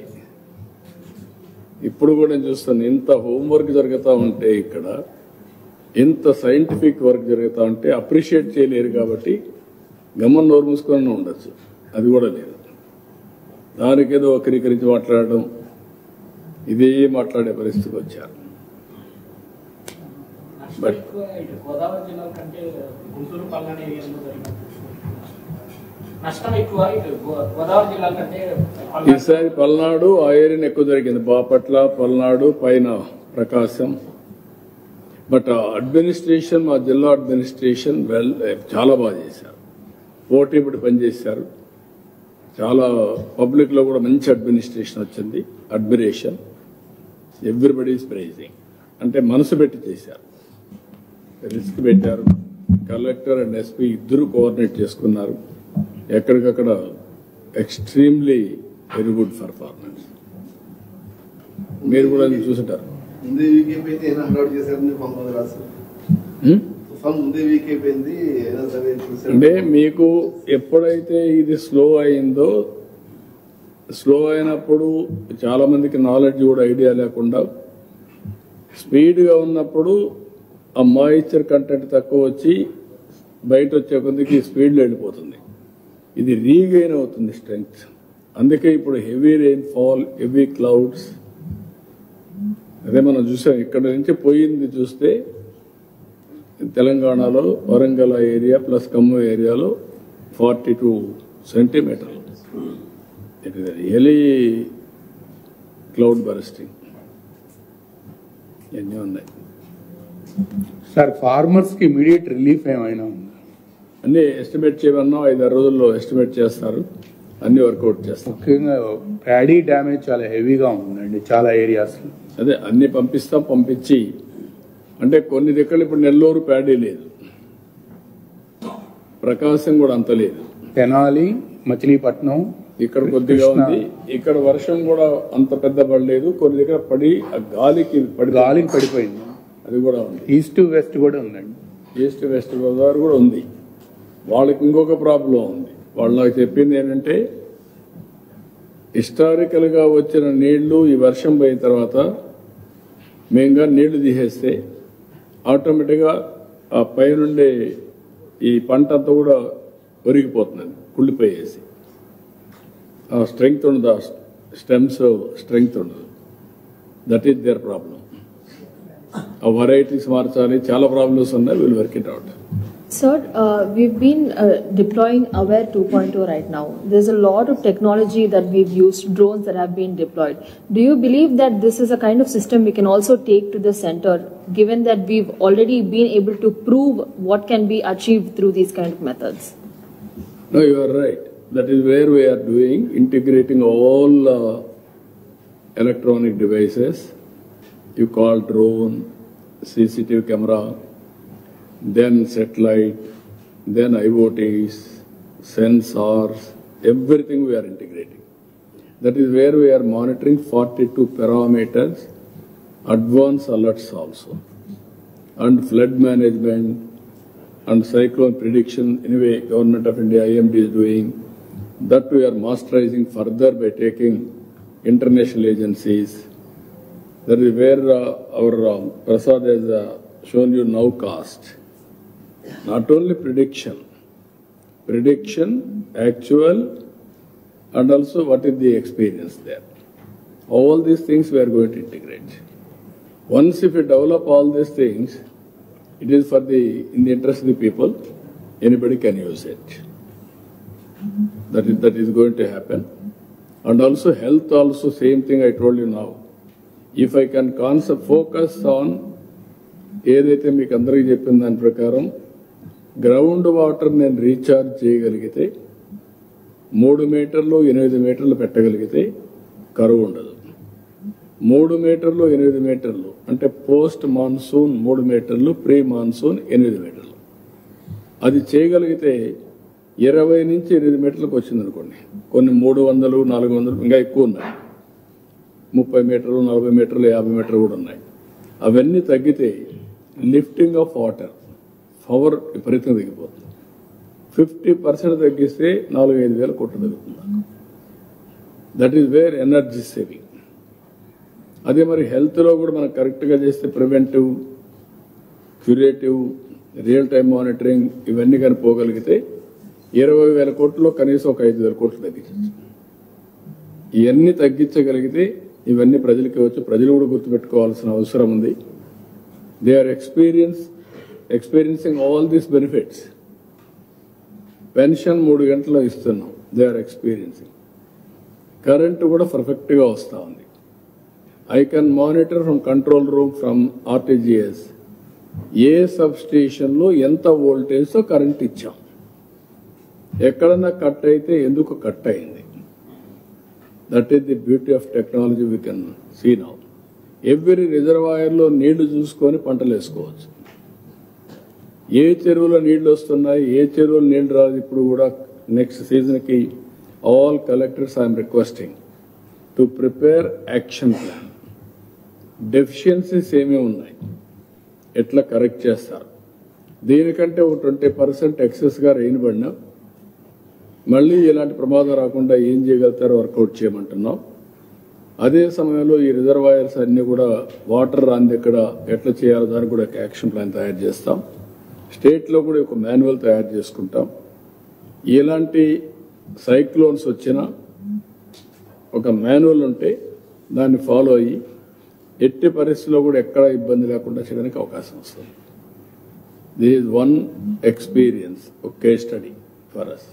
ఇప్పుడు కూడా నేను చూస్తాను, ఇంత హోంవర్క్ జరుగుతూ ఉంటే, ఇక్కడ ఇంత సైంటిఫిక్ వర్క్ జరుగుతూ ఉంటే అప్రిషియేట్ చేయలేరు. కాబట్టి గమ్మన్ నోరు మూసుకొని ఉండొచ్చు, అది కూడా లేదు. దానికేదో వక్రీకరించి మాట్లాడడం, ఇదే మాట్లాడే పరిస్థితికి వచ్చారు. బట్ గోదావరి జిల్లా కంటే గుంటూరు, పల్నాడు ఏరియాలో జరిగిన నష్టం ఎక్కువ. గోదావరి జిల్లా కంటే ఈసారి పల్నాడు ఆ ఏరియాని ఎక్కువ జరిగింది. బాపట్ల, పల్నాడు, పైన ప్రకాశం. బట్ అడ్మినిస్ట్రేషన్, మా జిల్లా అడ్మినిస్ట్రేషన్ చాలా బాగా చేశారు. పోటీపడి పనిచేశారు. చాలా పబ్లిక్ లో కూడా మంచి అడ్మినిస్ట్రేషన్ వచ్చింది. Admiration, everybody is praising. అంటే మనసు పెట్టి చేశారు, రిస్క్ పెట్టారు. కలెక్టర్ అండ్ ఎస్పీ ఇద్దరు కోఆర్డినేట్ చేసుకున్నారు. ఎక్కడికక్కడ ఎక్స్ట్రీమ్లీ వెరీ గుడ్ పర్ఫార్మెన్స్. మీరు కూడా చూసుంటారు. ముందే వీక్ అయిపోయింది అయినా హండ్రెడ్ చేశారని పంపదు రాస్తారు. తుఫాన్ ముందే వీక్ అయిపోయింది అయినా సరే చూసారు. అంటే మీకు ఎప్పుడైతే ఇది స్లో అయిందో, స్లో అయినప్పుడు చాలా మందికి నాలెడ్జ్ కూడా ఐడియా లేకుండా స్పీడ్గా ఉన్నప్పుడు ఆ మాయిశ్చర్ కంటెంట్ తక్కువ వచ్చి బయట వచ్చే కొద్దికి స్పీడ్లో వెళ్ళిపోతుంది. ఇది రీగెయిన్ అవుతుంది స్ట్రెంగ్త్. అందుకే ఇప్పుడు heavy rain fall, heavy clouds, అదే మనం చూసాం. ఇక్కడ నుంచి పోయింది చూస్తే తెలంగాణలో వరంగల్ ఏరియా ప్లస్ ఖమ్మం ఏరియాలో 42 సెంటీమీటర్లు. It is really cloud bursting. ఎన్ని ఉన్నాయి సార్? ఫార్మర్స్ కి ఇమీడియట్ రిలీఫ్ ఏమైనా ఉందా? అన్ని ఎస్టిమేట్ చేయమన్నా 5-6 రోజుల్లో ఎస్టిమేట్ చేస్తారు, అన్ని వర్కౌట్ చేస్తారు. ముఖ్యంగా ప్యాడీ డ్యామేజ్ చాలా హెవీగా ఉందండి చాలా ఏరియాస్ లో. అదే అన్ని పంపించి అంటే కొన్ని దగ్గర ఇప్పుడు నెల్లూరు ప్యాడీ లేదు, ప్రకాశం కూడా అంత లేదు, తెనాలి, మచిలీపట్నం ఇక్కడ కొద్దిగా ఉంది. ఇక్కడ వర్షం కూడా అంత పెద్ద పడలేదు, కొన్ని దగ్గర పడి ఆ గాలికి పడిపోయింది. అది కూడా ఉంది. ఈస్ట్ వెస్ట్ కూడా ఉందండి. ఈస్ట్ వెస్ట్ గోదావరి కూడా ఉంది. వాళ్ళకి ఇంకొక ప్రాబ్లం ఉంది. వాళ్ళు నాకు చెప్పింది ఏంటంటే హిస్టారికల్ గా వచ్చిన నీళ్లు ఈ వర్షం పోయిన తర్వాత మేంగా నీళ్లు తీసేస్తే ఆటోమేటిక్గా ఆ పైనుండే ఈ పంట అంతా కూడా ఒరిగిపోతుంది, కుళ్ళిపోయేసి. ఆ స్ట్రెంగ్త్ ఉండదు, ఆ స్టెమ్స్ స్ట్రెంగ్త్ ఉండదు. That is their problem. ఆ వెరైటీస్ మార్చాలి, చాలా ప్రాబ్లమ్స్ ఉన్నాయి. Will work it out. Sir, we've been deploying Aware 2.0 right now. There's a lot of technology that we've used, drones that have been deployed. Do you believe that this is a kind of system we can also take to the center, given that we've already been able to prove what can be achieved through these kind of methods? No, you are right. That is where we are doing, integrating all electronic devices. You call drone, CCTV camera, then satellite, then IoTs, sensors, everything we are integrating. That is where we are monitoring 42 parameters, advanced alerts also, and flood management and cyclone prediction. Anyway, Government of India, IMD is doing that. We are masterizing further by taking international agencies. That is where our Prasad has shown you nowcast. Not only prediction, actual, and also what is the experience there. All these things we are going to integrate. Once if we develop all these things, it is in the interest of the people, anybody can use it. That is going to happen. And also health also, same thing I told you now. If I can focus on ఏదైతే మీకు అందరికీ చెప్పిన దాని ప్రకారం ground water నేను recharge చేయగలిగితే 3 మీటర్లు 8 మీటర్లు పెట్టగలిగితే కరువు ఉండదు. 3 మీటర్లు 8 మీటర్లు అంటే పోస్ట్ మాన్సూన్ 3 మీటర్లు, ప్రీ మాన్సూన్ 8 మీటర్లు. అది చేయగలిగితే 20 నుంచి 8 మీటర్లకు వచ్చింది అనుకోండి. కొన్ని 300, 400 ఇంకా ఎక్కువ ఉన్నాయి. 30 మీటర్లు, 40 మీటర్లు, 50 మీటర్లు కూడా ఉన్నాయి. అవన్నీ తగ్గితే లిఫ్టింగ్ ఆఫ్ వాటర్ పవర్ విపరీతంగా తగ్గిపోతుంది. 50% తగ్గిస్తే 4-5 వేల కోట్లు తగ్గుతుంది. That is wear energy saving. అదే మరి హెల్త్లో కూడా మనం కరెక్ట్గా చేస్తే preventive, curative, real time monitoring ఇవన్నీ కానీ పోగలిగితే 20,000 కోట్లలో కనీసం ఒక 5,000 కోట్లు తగ్గించవచ్చు. ఇవన్నీ తగ్గించగలిగితే ఇవన్నీ ప్రజలకి వచ్చు. ప్రజలు కూడా గుర్తుపెట్టుకోవాల్సిన అవసరం ఉంది. They are experiencing all these benefits. Pension 3 గంటల్లో ఇస్తున్నాం, దే ఆర్ ఎక్స్పీరియన్సింగ్. కరెంటు కూడా పర్ఫెక్ట్గా వస్తూ ఉంది. I can monitor from control room from RTGS A sub స్టేషన్లో ఎంత వోల్టేజ్తో కరెంట్ ఇచ్చాం, ఎక్కడన్నా కట్ అయితే ఎందుకు కట్ అయింది. That is the beauty of technology we can see now. Every రిజర్వాయర్లో నీళ్లు చూసుకొని పంటలు వేసుకోవచ్చు. ఏ చెరువులో నీళ్లు వస్తున్నాయి, ఏ చెరువులో నీళ్లు రాదు. ఇప్పుడు కూడా నెక్స్ట్ సీజన్కి all collectors I'm requesting to prepare action plan. Deficiencies ఏమేమి ఉన్నాయి, ఎట్లా కరెక్ట్ చేస్తారు. దీనికంటే ఒక 20% ఎక్సెస్గా రెయిన్ పడినా మళ్ళీ ఇలాంటి ప్రమాదం రాకుండా ఏం చేయగలుగుతారో వర్కౌట్ చేయమంటున్నాం. అదే సమయంలో ఈ రిజర్వాయర్స్ అన్ని కూడా వాటర్ రాంది ఎక్కడ ఎట్లా చేయాలో దానికి కూడా ఒక యాక్షన్ ప్లాన్ తయారు చేస్తాం. స్టేట్లో కూడా ఒక మాన్యువల్ తయారు చేసుకుంటాం. ఎలాంటి సైక్లోన్స్ వచ్చినా ఒక మాన్యువల్ ఉంటే దాన్ని ఫాలో అయ్యి ఎట్టి పరిస్థితుల్లో కూడా ఎక్కడ ఇబ్బంది లేకుండా చేయడానికి అవకాశం వస్తుంది. దిస్ ఈజ్ వన్ ఎక్స్పీరియన్స్, ఒక కేస్ స్టడీ ఫర్ అస్.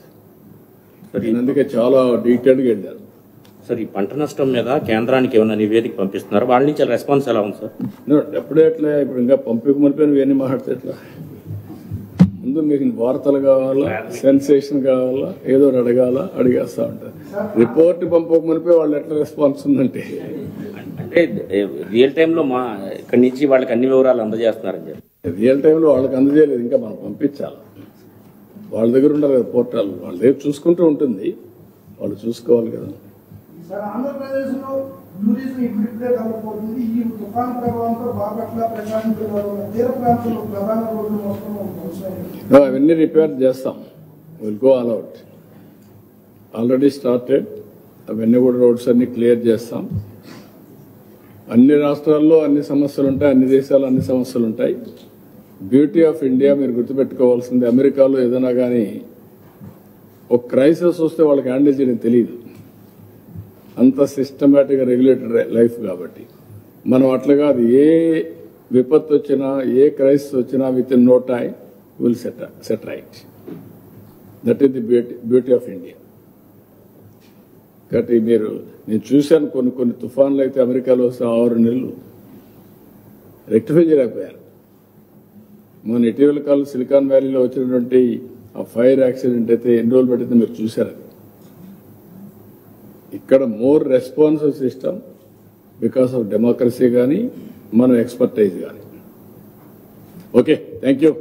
అందుకే చాలా డీటెయిల్గా వెళ్ళారు. సార్, ఈ పంట నష్టం మీద కేంద్రానికి ఏమైనా నివేదిక పంపిస్తున్నారు? వాళ్ళ నుంచి రెస్పాన్స్ ఎలా ఉంది సార్? ఎప్పుడే ఎట్లా, ఇప్పుడు ఇంకా పంపిక మరిపోయిన ఇవన్నీ మాట్లాడితే ఎట్లా? ముందు మీకు వార్తలు కావాలా, సెన్సేషన్ కావాలా, ఏదో అడగాల, అడిగేస్తా ఉంటారు. రిపోర్ట్ పంపక మరిపోయి వాళ్ళు ఎట్లా రెస్పాన్స్ ఉందంటే అంటే రియల్ టైంలో మా ఇక్కడి నుంచి వాళ్ళకి అన్ని వివరాలు అందజేస్తున్నారని చెప్పి. రియల్ టైంలో వాళ్ళకి అందజేయలేదు, ఇంకా మనం పంపించాలి. వాళ్ళ దగ్గర ఉండాలి కదా పోర్టాలు, వాళ్ళ దగ్గర చూసుకుంటూ ఉంటుంది, వాళ్ళు చూసుకోవాలి కదా. సార్, ఆంధ్రప్రదేశ్ లో టూరిజం ఇప్పుడిప్పుడే డెవలప్ అవుతుంది. ఈ తుఫాను ప్రభావంతో బాపట్ల, ప్రకాశం జిల్లాలో తీర ప్రాంతంలో ప్రధాన రోడ్లు మొత్తం అవన్నీ రిపేర్ చేస్తాం. Will go all out. Already started. అవన్నీ కూడా రోడ్స్ అన్ని క్లియర్ చేస్తాం. అన్ని రాష్ట్రాల్లో అన్ని సమస్యలు ఉంటాయి, అన్ని దేశాల్లో అన్ని సమస్యలు ఉంటాయి. బ్యూటీ ఆఫ్ ఇండియా మీరు గుర్తుపెట్టుకోవాల్సింది, అమెరికాలో ఏదైనా కానీ ఒక క్రైసిస్ వస్తే వాళ్ళకి హ్యాండిల్ చేయడం తెలియదు, అంత సిస్టమేటిక్గా రెగ్యులేటెడ్ లైఫ్ కాబట్టి. మనం అట్లా కాదు, ఏ విపత్తు వచ్చినా ఏ క్రైసిస్ వచ్చినా within no time will set right. That is the beauty of India. కాబట్టి నేను చూశాను కొన్ని తుఫాన్లు అయితే అమెరికాలో వస్తే 6 నెలలు రెక్టిఫై చేయలేకపోయారు. మన ఇటీవల కాలం సిలికాన్ వ్యాలీలో వచ్చినటువంటి ఆ ఫైర్ యాక్సిడెంట్ అయితే ఎన్ని రోజులు పట్టిందో మీరు చూశారు. ఇక్కడ more responsive system because of democracy కానీ మన ఎక్స్పర్టైజ్ కానీ. Okay, thank you.